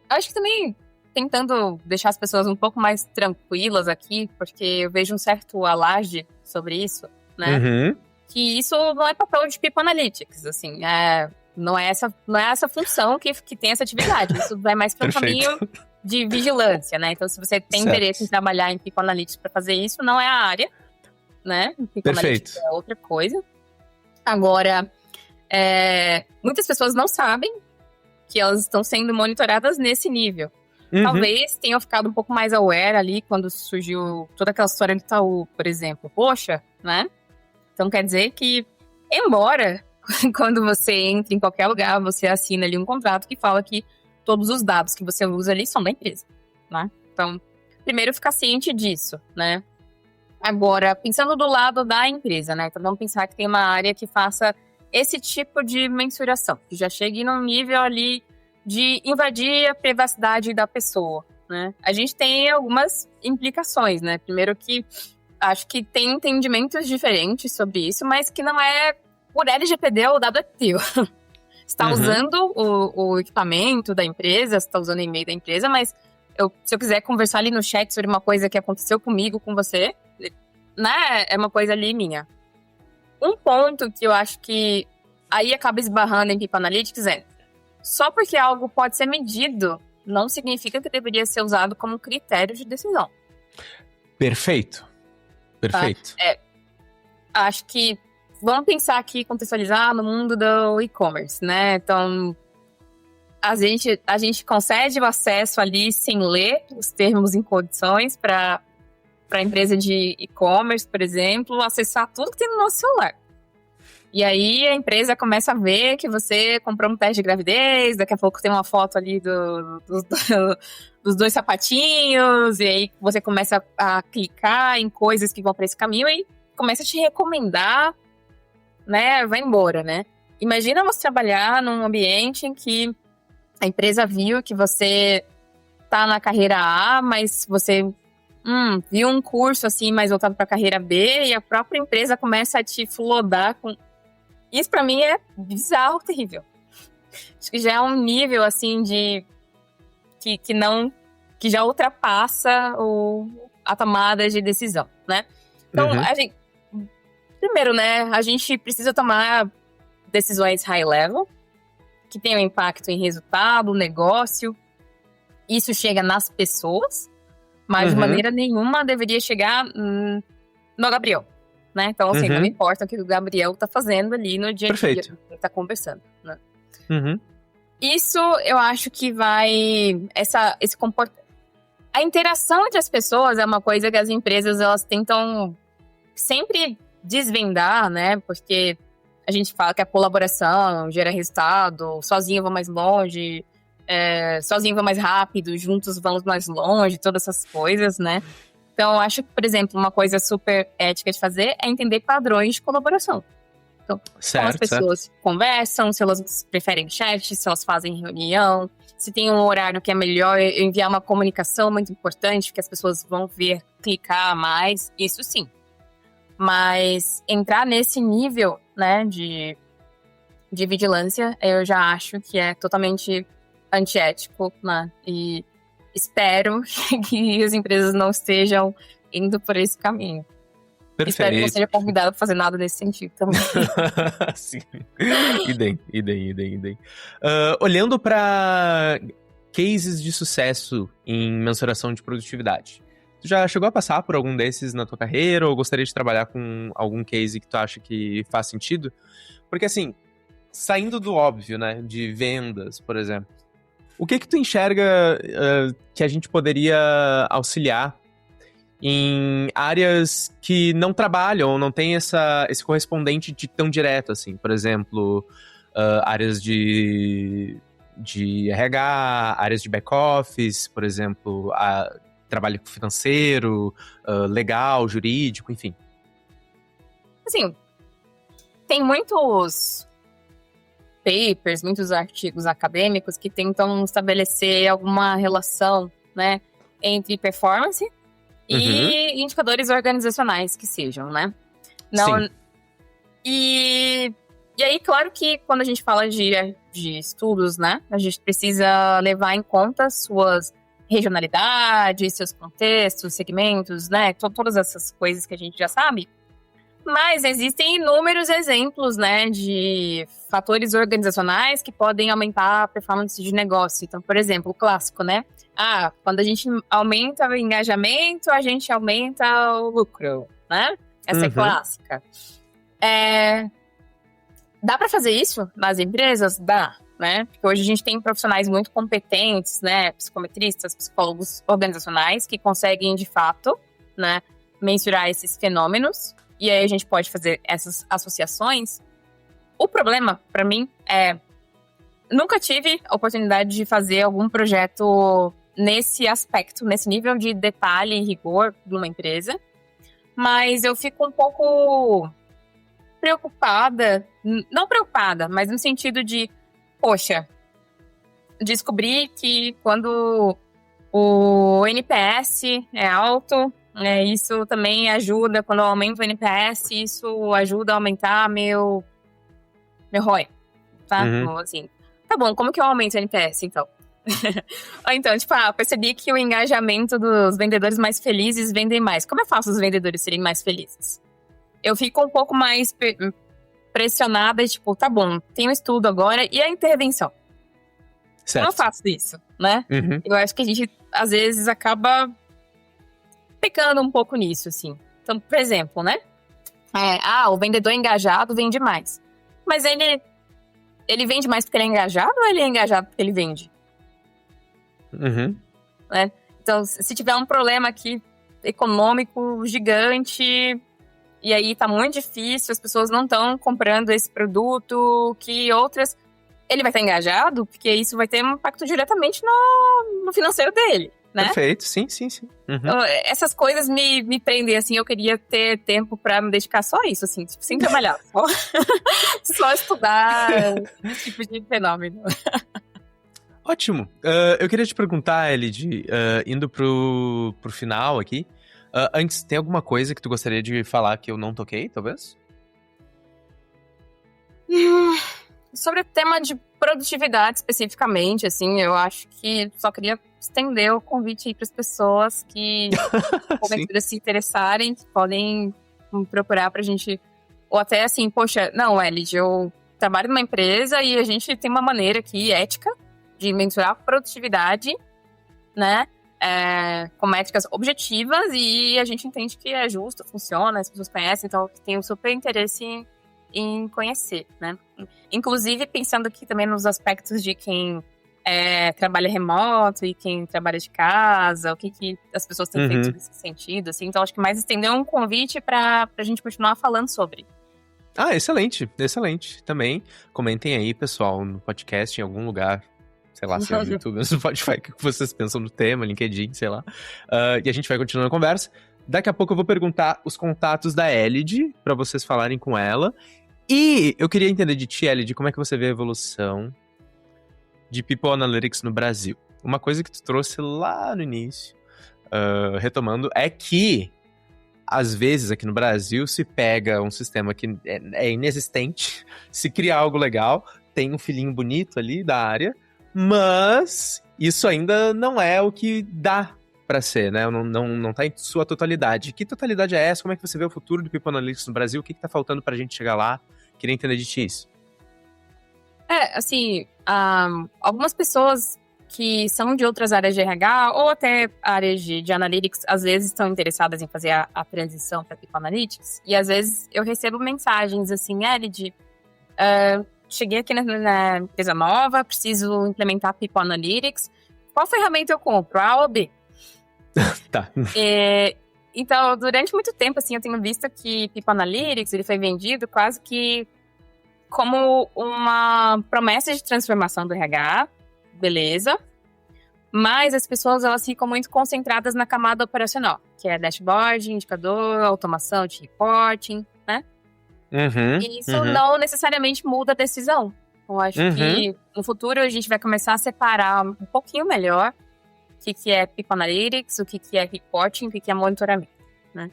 Acho que também tentando deixar as pessoas um pouco mais tranquilas aqui, porque eu vejo um certo alarde sobre isso, né? que isso não é papel de People Analytics, assim, não é essa função que tem essa atividade. Isso vai mais para um caminho de vigilância, né? Então, se você tem interesse em trabalhar em People Analytics para fazer isso, não é a área, né? People Analytics é outra coisa. Agora, muitas pessoas não sabem que elas estão sendo monitoradas nesse nível. Talvez tenham ficado um pouco mais aware ali quando surgiu toda aquela história do Itaú, por exemplo. Poxa, né? Então quer dizer que, embora quando você entra em qualquer lugar, você assina ali um contrato que fala que todos os dados que você usa ali são da empresa, né? Então, primeiro ficar ciente disso, né? Agora, pensando do lado da empresa, né? Então vamos pensar que tem uma área que faça esse tipo de mensuração, que já chegue num nível ali de invadir a privacidade da pessoa, né? A gente tem algumas implicações, né? Primeiro que acho que tem entendimentos diferentes sobre isso, mas que não é por LGPD ou WPO. Você está usando o equipamento da empresa, você está usando o e-mail da empresa, mas se eu quiser conversar ali no chat sobre uma coisa que aconteceu comigo, com você, né? É uma coisa ali minha. Um ponto que eu acho que aí acaba esbarrando em People Analytics só porque algo pode ser medido, não significa que deveria ser usado como critério de decisão. Perfeito. Tá? Acho que vamos pensar aqui, contextualizar no mundo do e-commerce, né? Então, a gente concede o acesso ali sem ler os termos e condições para a empresa de e-commerce, por exemplo, acessar tudo que tem no nosso celular. E aí a empresa começa a ver que você comprou um teste de gravidez, daqui a pouco tem uma foto ali dos 2 sapatinhos, e aí você começa a clicar em coisas que vão para esse caminho e começa a te recomendar, né? Vai embora, né? Imagina você trabalhar num ambiente em que a empresa viu que você tá na carreira A, mas você viu um curso assim mais voltado para a carreira B e a própria empresa começa a te flodar com... Isso para mim é bizarro, terrível. Acho que já é um nível assim de que já ultrapassa a tomada de decisão, né? Então, primeiro, né, a gente precisa tomar decisões high level, que tenham impacto em resultado, negócio. Isso chega nas pessoas, mas de maneira nenhuma deveria chegar no Gabriel, né? Então, assim, não importa o que o Gabriel tá fazendo ali no dia a dia, que tá conversando, né? Isso, eu acho que vai... Esse comportamento... A interação entre as pessoas é uma coisa que as empresas, elas tentam sempre desvendar, né? Porque a gente fala que a colaboração gera resultado, sozinho eu vou mais longe, sozinho vou mais rápido, juntos vamos mais longe, todas essas coisas, né? Então, eu acho que, por exemplo, uma coisa super ética de fazer é entender padrões de colaboração. Então, como as pessoas conversam, se elas preferem chat, se elas fazem reunião, se tem um horário que é melhor enviar uma comunicação muito importante, que as pessoas vão ver, clicar mais, isso sim. Mas entrar nesse nível, né, de vigilância, eu já acho que é totalmente antiético, né? E espero que as empresas não estejam indo por esse caminho. Perfeito. Espero que não seja convidado para fazer nada nesse sentido também. Sim. Idem. Olhando para cases de sucesso em mensuração de produtividade, tu já chegou a passar por algum desses na tua carreira ou gostaria de trabalhar com algum case que tu acha que faz sentido? Porque assim, saindo do óbvio, né, de vendas, por exemplo, o que tu enxerga que a gente poderia auxiliar em áreas que não trabalham, não tem esse correspondente de tão direto, assim? Por exemplo, áreas de RH, áreas de back-office, por exemplo, trabalho financeiro, legal, jurídico, enfim. Assim, tem muitos papers, muitos artigos acadêmicos que tentam estabelecer alguma relação, né, entre performance e indicadores organizacionais que sejam, né? Não, sim. E aí, claro que quando a gente fala de estudos, né, a gente precisa levar em conta suas regionalidades, seus contextos, segmentos, né, todas essas coisas que a gente já sabe. Mas existem inúmeros exemplos, né, de fatores organizacionais que podem aumentar a performance de negócio. Então, por exemplo, o clássico, né? Quando a gente aumenta o engajamento, a gente aumenta o lucro, né? Essa é clássica. Dá para fazer isso nas empresas? Dá, né? Porque hoje a gente tem profissionais muito competentes, né? Psicometristas, psicólogos organizacionais que conseguem, de fato, né, mensurar esses fenômenos. E aí a gente pode fazer essas associações. O problema, para mim, nunca tive a oportunidade de fazer algum projeto nesse aspecto, nesse nível de detalhe e rigor de uma empresa. Mas eu fico um pouco preocupada, não preocupada, mas no sentido de, poxa, descobri que quando o NPS é alto, isso também ajuda, quando eu aumento o NPS, isso ajuda a aumentar meu ROI, tá? Assim, tá bom, como que eu aumento o NPS, então? Ou então, tipo, percebi que o engajamento dos vendedores mais felizes vendem mais. Como eu faço os vendedores serem mais felizes? Eu fico um pouco mais pressionada, tipo, tá bom, tem um estudo agora, e a intervenção? Certo. Eu não faço isso, né? Eu acho que a gente, às vezes, acaba pecando um pouco nisso, assim. Então, por exemplo, né? O vendedor engajado vende mais. Mas ele vende mais porque ele é engajado ou ele é engajado porque ele vende? Né? Então, se tiver um problema aqui econômico gigante, e aí tá muito difícil, as pessoas não estão comprando esse produto, que outras... Ele vai estar engajado, porque isso vai ter um impacto diretamente no financeiro dele, né? Perfeito, sim. Então, essas coisas me prendem, assim, eu queria ter tempo pra me dedicar só a isso, assim, tipo, sem trabalhar, só estudar esse tipo de fenômeno. Ótimo. Eu queria te perguntar, Elid, indo pro final aqui, antes, tem alguma coisa que tu gostaria de falar que eu não toquei, talvez? Sobre o tema de produtividade, especificamente, assim, eu acho que só queria estender o convite aí para as pessoas que porventura se interessarem, que podem procurar pra gente, ou até assim, poxa, não, Elid, eu trabalho numa empresa e a gente tem uma maneira aqui, ética, de mensurar a produtividade, né, com métricas objetivas, e a gente entende que é justo, funciona, as pessoas conhecem, então tem um super interesse em conhecer, né? Inclusive, pensando aqui também nos aspectos de quem trabalha remoto e quem trabalha de casa, o que as pessoas têm feito nesse sentido, assim. Então, acho que mais estender um convite pra gente continuar falando sobre. Excelente também. Comentem aí, pessoal, no podcast, em algum lugar, sei lá, se é no YouTube, no Spotify, o que vocês pensam do tema, LinkedIn, sei lá. E a gente vai continuando a conversa. Daqui a pouco eu vou perguntar os contatos da Elid, pra vocês falarem com ela. E eu queria entender de ti, Elid, como é que você vê a evolução de People Analytics no Brasil. Uma coisa que tu trouxe lá no início, retomando, é que, às vezes, aqui no Brasil, se pega um sistema que é inexistente, se cria algo legal, tem um filhinho bonito ali da área, mas isso ainda não é o que dá pra ser, né? Não tá em sua totalidade. Que totalidade é essa? Como é que você vê o futuro do People Analytics no Brasil? O que tá faltando pra gente chegar lá? Queria entender de ti isso. Assim, algumas pessoas que são de outras áreas de RH ou até áreas de Analytics, às vezes estão interessadas em fazer a transição para People Analytics, e às vezes eu recebo mensagens assim, Elid, cheguei aqui na empresa nova, preciso implementar People Analytics, qual ferramenta eu compro, A ou B? Tá. Então, durante muito tempo, assim, eu tenho visto que People Analytics, ele foi vendido quase que como uma promessa de transformação do RH, beleza, mas as pessoas, elas ficam muito concentradas na camada operacional, que é dashboard, indicador, automação de reporting, né? E isso não necessariamente muda a decisão. Eu acho que no futuro a gente vai começar a separar um pouquinho melhor o que é People Analytics, o que é reporting, o que é monitoramento, né?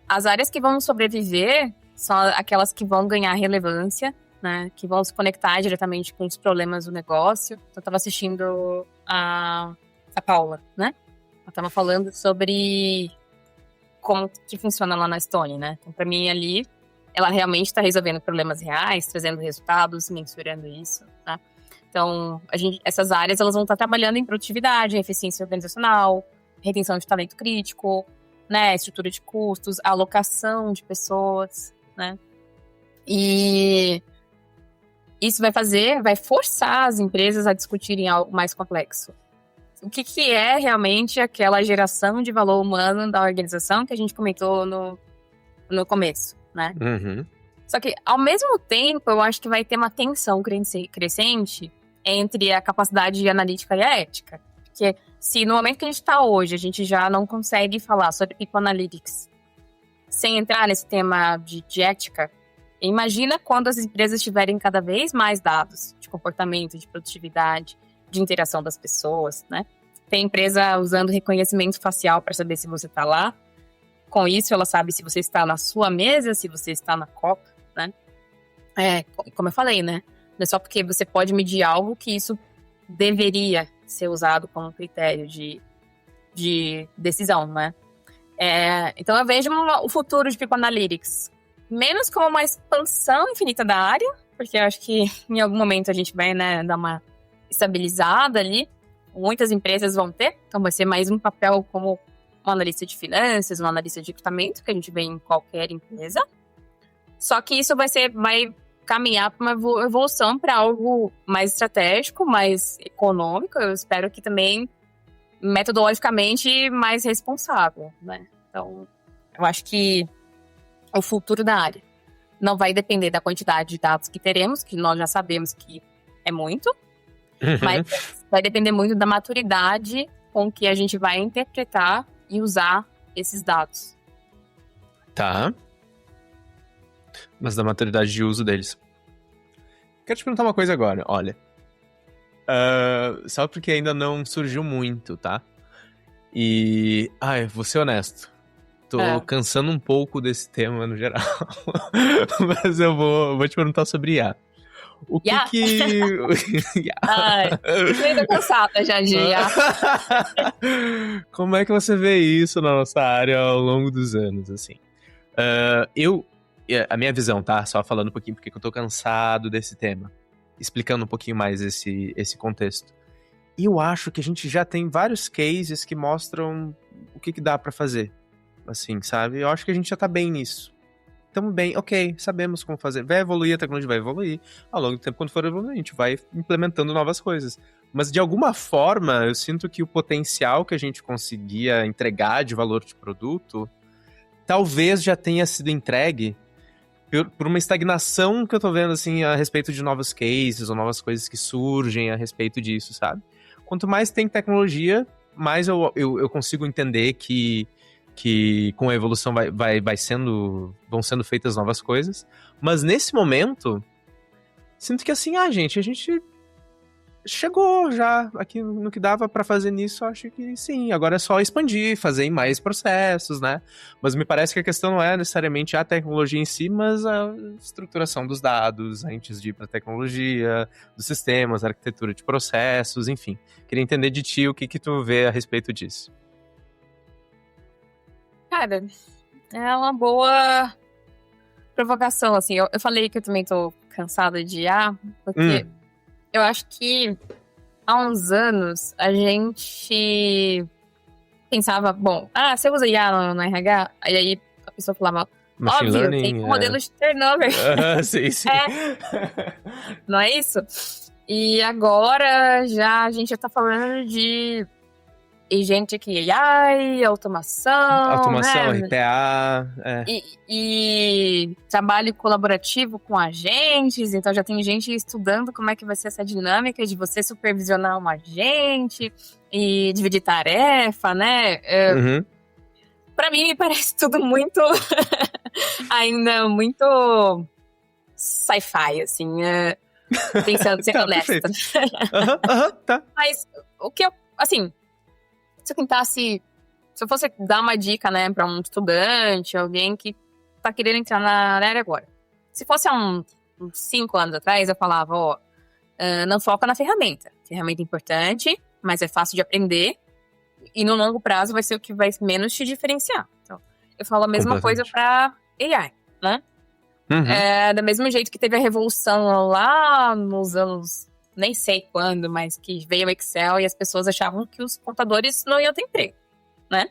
As áreas que vão sobreviver são aquelas que vão ganhar relevância, né? Que vão se conectar diretamente com os problemas do negócio. Então, eu estava assistindo a Paula, né? Ela estava falando sobre como que funciona lá na Stone, né? Então, para mim, ali, ela realmente está resolvendo problemas reais, trazendo resultados, mensurando isso, tá? Então, essas áreas, elas vão estar trabalhando em produtividade, eficiência organizacional, retenção de talento crítico, né? Estrutura de custos, alocação de pessoas, né? E isso vai forçar as empresas a discutirem algo mais complexo. O que é realmente aquela geração de valor humano da organização que a gente comentou no começo, né? Uhum. Só que, ao mesmo tempo, eu acho que vai ter uma tensão crescente entre a capacidade analítica e a ética. Porque se no momento que a gente está hoje, a gente já não consegue falar sobre People Analytics sem entrar nesse tema de ética, imagina quando as empresas tiverem cada vez mais dados de comportamento, de produtividade, de interação das pessoas, né? Tem empresa usando reconhecimento facial para saber se você está lá. Com isso, ela sabe se você está na sua mesa, se você está na copa, né? Como eu falei, né? Não é só porque você pode medir algo que isso deveria ser usado como critério de decisão, né? Então eu vejo o futuro de People Analytics menos como uma expansão infinita da área, porque eu acho que em algum momento a gente vai, né, dar uma estabilizada ali. Muitas empresas vão ter, então vai ser mais um papel como um analista de finanças, um analista de recrutamento, que a gente vê em qualquer empresa. Só que isso vai caminhar para uma evolução para algo mais estratégico, mais econômico. Eu espero que também metodologicamente mais responsável, né? Então, eu acho que o futuro da área não vai depender da quantidade de dados que teremos, que nós já sabemos que é muito, mas vai depender muito da maturidade com que a gente vai interpretar e usar esses dados. Tá. Mas da maturidade de uso deles. Quero te perguntar uma coisa agora, olha. Só porque ainda não surgiu muito, tá? E... vou ser honesto. Tô cansando um pouco desse tema no geral. Mas eu vou te perguntar sobre IA. O que que... Eu tô cansada já de IA. Como é que você vê isso na nossa área ao longo dos anos, assim? A minha visão, tá? Só falando um pouquinho porque eu tô cansado desse tema. Explicando um pouquinho mais esse contexto. E eu acho que a gente já tem vários cases que mostram o que dá pra fazer. Assim, sabe? Eu acho que a gente já tá bem nisso. Estamos bem, ok, sabemos como fazer. Vai evoluir, a tecnologia vai evoluir. Ao longo do tempo, quando for evoluir, a gente vai implementando novas coisas. Mas, de alguma forma, eu sinto que o potencial que a gente conseguia entregar de valor de produto talvez já tenha sido entregue por uma estagnação que eu tô vendo, assim, a respeito de novos cases ou novas coisas que surgem a respeito disso, sabe? Quanto mais tem tecnologia, mais eu consigo entender que com a evolução vão sendo feitas novas coisas. Mas nesse momento, sinto que assim, a gente chegou já aqui no que dava pra fazer nisso, acho que sim. Agora é só expandir, fazer em mais processos, né? Mas me parece que a questão não é necessariamente a tecnologia em si, mas a estruturação dos dados, antes de ir pra tecnologia, dos sistemas, a arquitetura de processos, enfim. Queria entender de ti o que tu vê a respeito disso. Cara, é uma boa provocação, assim. Eu falei que eu também tô cansada de IA, porque eu acho que há uns anos a gente pensava, bom, você usa IA no RH? Aí a pessoa falava, Machine óbvio, learning, tem um modelo de turnover. Sim. Não é isso? E agora a gente já tá falando de agentic AI, automação, né? RPA. E trabalho colaborativo com agentes, então já tem gente estudando como é que vai ser essa dinâmica de você supervisionar um agente e dividir tarefa, né? Pra mim, me parece tudo muito... ainda muito sci-fi, assim, pensando, sendo honesta. Tá. Mas o que eu... Assim, se eu fosse dar uma dica, né, pra um estudante, alguém que tá querendo entrar na área agora. Se fosse há uns 5 anos atrás, eu falava, não foca na ferramenta. Ferramenta é importante, mas é fácil de aprender. E no longo prazo vai ser o que vai menos te diferenciar. Então, eu falo a mesma coisa para AI, né? Do mesmo jeito que teve a revolução lá nos anos, nem sei quando, mas que veio o Excel e as pessoas achavam que os contadores não iam ter emprego, né?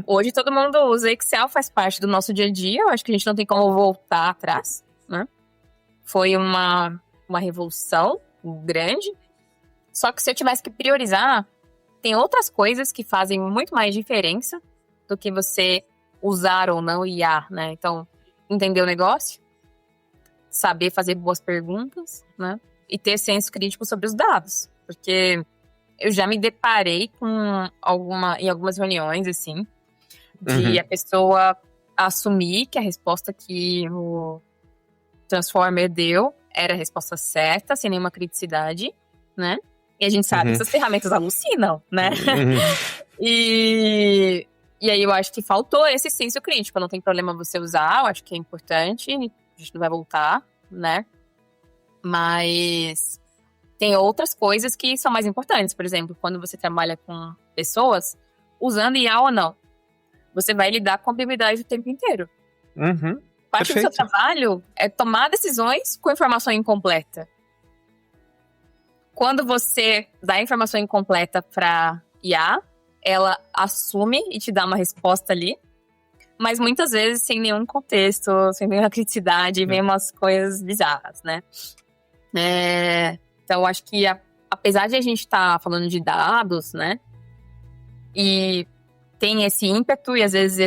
Hoje todo mundo usa Excel, faz parte do nosso dia a dia. Eu acho que a gente não tem como voltar atrás, né? Foi uma revolução grande. Só que se eu tivesse que priorizar, tem outras coisas que fazem muito mais diferença do que você usar ou não IA, né? Então, entender o negócio, saber fazer boas perguntas, né? E ter senso crítico sobre os dados. Porque eu já me deparei com em algumas reuniões, assim, de a pessoa assumir que a resposta que o Transformer deu era a resposta certa, sem nenhuma criticidade, né? E a gente sabe que essas ferramentas alucinam, né? E aí eu acho que faltou esse senso crítico. Não tem problema você usar, eu acho que é importante, a gente não vai voltar, né? Mas tem outras coisas que são mais importantes. Por exemplo, quando você trabalha com pessoas, usando IA ou não, você vai lidar com a ambiguidade o tempo inteiro. Parte do seu trabalho é tomar decisões com informação incompleta. Quando você dá informação incompleta para IA, ela assume e te dá uma resposta ali, mas muitas vezes sem nenhum contexto, sem nenhuma criticidade, vem umas coisas bizarras, né? Então, acho que apesar de a gente estar falando de dados, né? E tem esse ímpeto e às vezes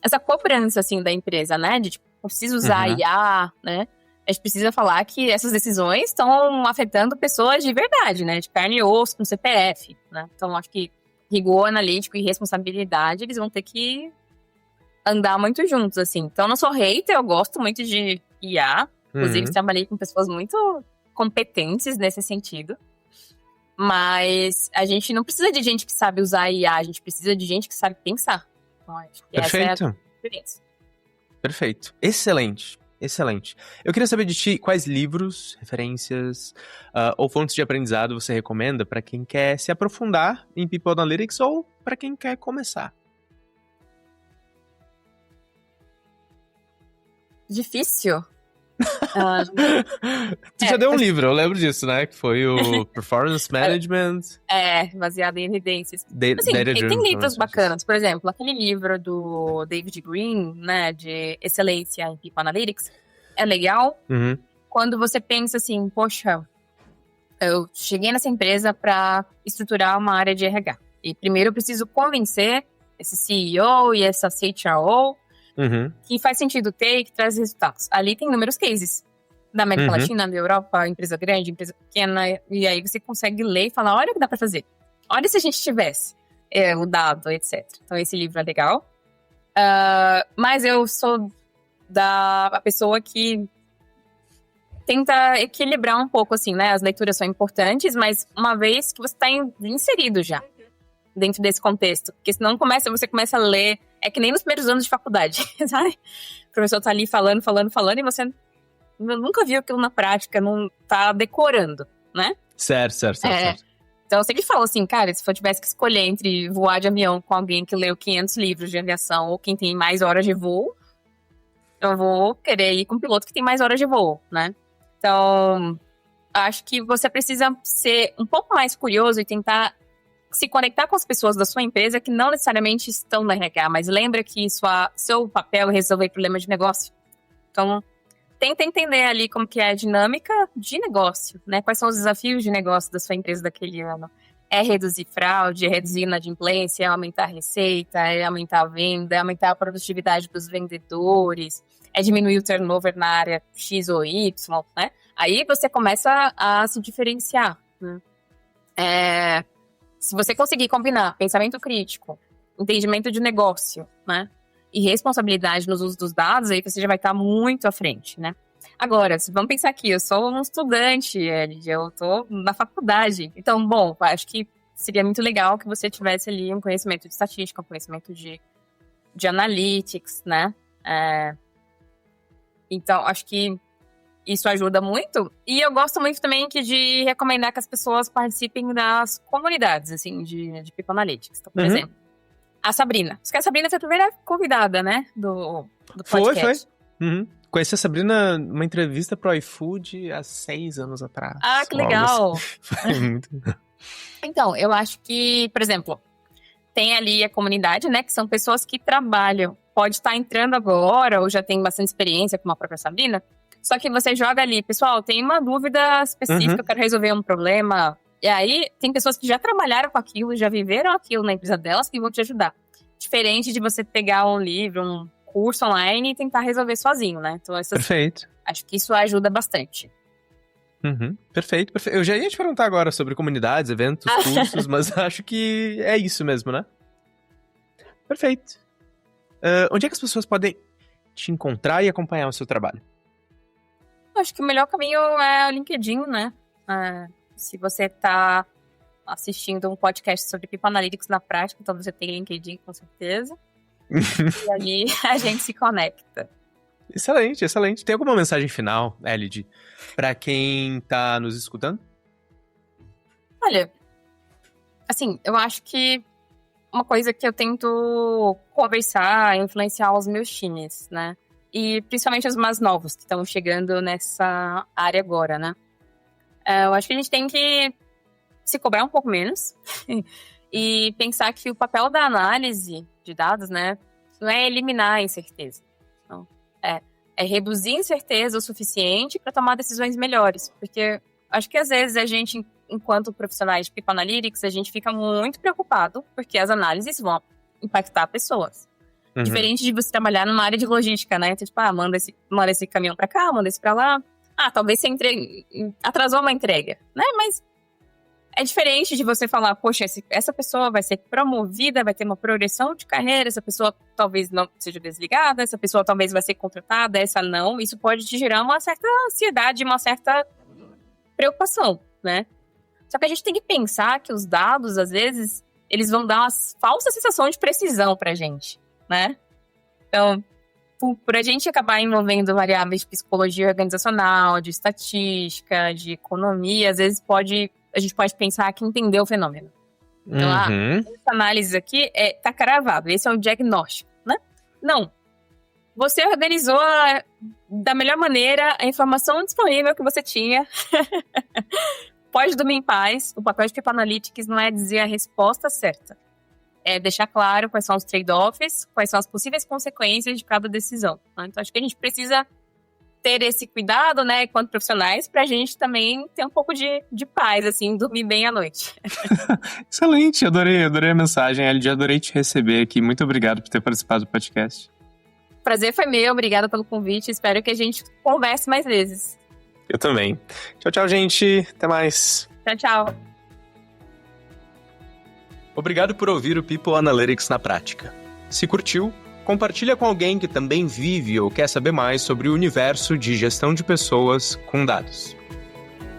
essa cobrança, assim, da empresa, né? De, tipo, preciso usar IA, né? A gente precisa falar que essas decisões estão afetando pessoas de verdade, né? De carne e osso, com CPF, né? Então, acho que rigor analítico e responsabilidade, eles vão ter que andar muito juntos, assim. Então, eu não sou hater, eu gosto muito de IA. Inclusive, trabalhei com pessoas muito competentes nesse sentido. Mas a gente não precisa de gente que sabe usar IA, a gente precisa de gente que sabe pensar. Então, acho que essa é a diferença. Perfeito. Excelente. Eu queria saber de ti quais livros, referências ou fontes de aprendizado você recomenda para quem quer se aprofundar em People Analytics ou para quem quer começar. Difícil. Tu já deu um livro, eu lembro disso, né? Que foi o Performance Management. Baseado em evidências. Assim, tem livros bacanas. Por exemplo, aquele livro do David Green, né? De Excelência em People Analytics. É legal. Quando você pensa assim, poxa, eu cheguei nessa empresa para estruturar uma área de RH. E primeiro eu preciso convencer esse CEO e essa CHRO que faz sentido ter e que traz resultados. Ali tem inúmeros cases. Da América Latina, da Europa, empresa grande, empresa pequena. E aí você consegue ler e falar, olha o que dá pra fazer. Olha se a gente tivesse o dado, etc. Então esse livro é legal. Mas eu sou a pessoa que tenta equilibrar um pouco, assim, né? As leituras são importantes, mas uma vez que você tá inserido já dentro desse contexto. Porque senão você começa a ler. É que nem nos primeiros anos de faculdade, sabe? O professor tá ali falando, e você nunca viu aquilo na prática, não tá decorando, né? Certo. Então, eu sempre falo assim, cara, se eu tivesse que escolher entre voar de avião com alguém que leu 500 livros de aviação ou quem tem mais horas de voo, eu vou querer ir com um piloto que tem mais horas de voo, né? Então, acho que você precisa ser um pouco mais curioso e tentar se conectar com as pessoas da sua empresa que não necessariamente estão na RH, mas lembra que seu papel é resolver problemas de negócio. Então, tenta entender ali como que é a dinâmica de negócio, né? Quais são os desafios de negócio da sua empresa daquele ano. É reduzir fraude, é reduzir inadimplência, é aumentar a receita, é aumentar a venda, é aumentar a produtividade dos vendedores, é diminuir o turnover na área X ou Y, né? Aí você começa a se diferenciar, né? Se você conseguir combinar pensamento crítico, entendimento de negócio, né? E responsabilidade nos usos dos dados, aí você já vai estar muito à frente, né? Agora, vamos pensar aqui, eu sou um estudante, eu tô na faculdade. Então, bom, acho que seria muito legal que você tivesse ali um conhecimento de estatística, um conhecimento de analytics, né? Então, acho que isso ajuda muito. E eu gosto muito também de recomendar que as pessoas participem das comunidades, assim, de People Analytics. Então, por exemplo, A Sabrina. Acho que a Sabrina foi a primeira convidada, né? Do podcast. Foi. Uhum. Conheci a Sabrina numa entrevista pro iFood há 6 anos atrás. Ah, que legal! Foi muito... Então, eu acho que, por exemplo, tem ali a comunidade, né? Que são pessoas que trabalham. Pode estar entrando agora ou já tem bastante experiência, como a própria Sabrina. Só que você joga ali, pessoal, tem uma dúvida específica, eu quero resolver um problema. E aí, tem pessoas que já trabalharam com aquilo, já viveram aquilo na empresa delas, que vão te ajudar. Diferente de você pegar um livro, um curso online e tentar resolver sozinho, né? Então, Perfeito. Acho que isso ajuda bastante. Perfeito. Eu já ia te perguntar agora sobre comunidades, eventos, cursos, mas acho que é isso mesmo, né? Perfeito. Onde é que as pessoas podem te encontrar e acompanhar o seu trabalho? Acho que o melhor caminho é o LinkedIn, né? Se você está assistindo um podcast sobre People Analytics na prática, então você tem LinkedIn, com certeza. E ali a gente se conecta. Excelente, excelente. Tem alguma mensagem final, Elid, para quem tá nos escutando? Olha, assim, eu acho que uma coisa que eu tento conversar, influenciar os meus times, né? E principalmente os mais novos que estão chegando nessa área agora, né? Eu acho que a gente tem que se cobrar um pouco menos e pensar que o papel da análise de dados, né, não é eliminar a incerteza. Não. É reduzir a incerteza o suficiente para tomar decisões melhores. Porque acho que às vezes a gente, enquanto profissionais de People Analytics, a gente fica muito preocupado porque as análises vão impactar pessoas. Diferente de você trabalhar numa área de logística, né? Então, tipo, manda esse caminhão para cá, manda esse para lá. Talvez você atrasou uma entrega, né? Mas é diferente de você falar, poxa, essa pessoa vai ser promovida, vai ter uma progressão de carreira, essa pessoa talvez não seja desligada, essa pessoa talvez vai ser contratada, essa não. Isso pode te gerar uma certa ansiedade, uma certa preocupação, né? Só que a gente tem que pensar que os dados, às vezes, eles vão dar uma falsa sensação de precisão pra gente, né? Então, por a gente acabar envolvendo variáveis de psicologia organizacional, de estatística, de economia, às vezes a gente pode pensar que entendeu o fenômeno. Então, essa análise aqui tá cravado, esse é o diagnóstico, né? Não. Você organizou da melhor maneira a informação disponível que você tinha. Pode dormir em paz. O papel de People Analytics não é dizer a resposta certa. É deixar claro quais são os trade-offs, quais são as possíveis consequências de cada decisão. Tá? Então, acho que a gente precisa ter esse cuidado, né, enquanto profissionais, pra gente também ter um pouco de paz, assim, dormir bem à noite. Excelente, adorei a mensagem, Elid, adorei te receber aqui. Muito obrigado por ter participado do podcast. O prazer foi meu, obrigada pelo convite. Espero que a gente converse mais vezes. Eu também. Tchau, tchau, gente. Até mais. Tchau, tchau. Obrigado por ouvir o People Analytics na prática. Se curtiu, compartilha com alguém que também vive ou quer saber mais sobre o universo de gestão de pessoas com dados.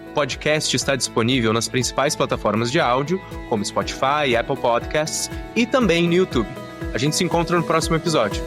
O podcast está disponível nas principais plataformas de áudio, como Spotify, Apple Podcasts e também no YouTube. A gente se encontra no próximo episódio.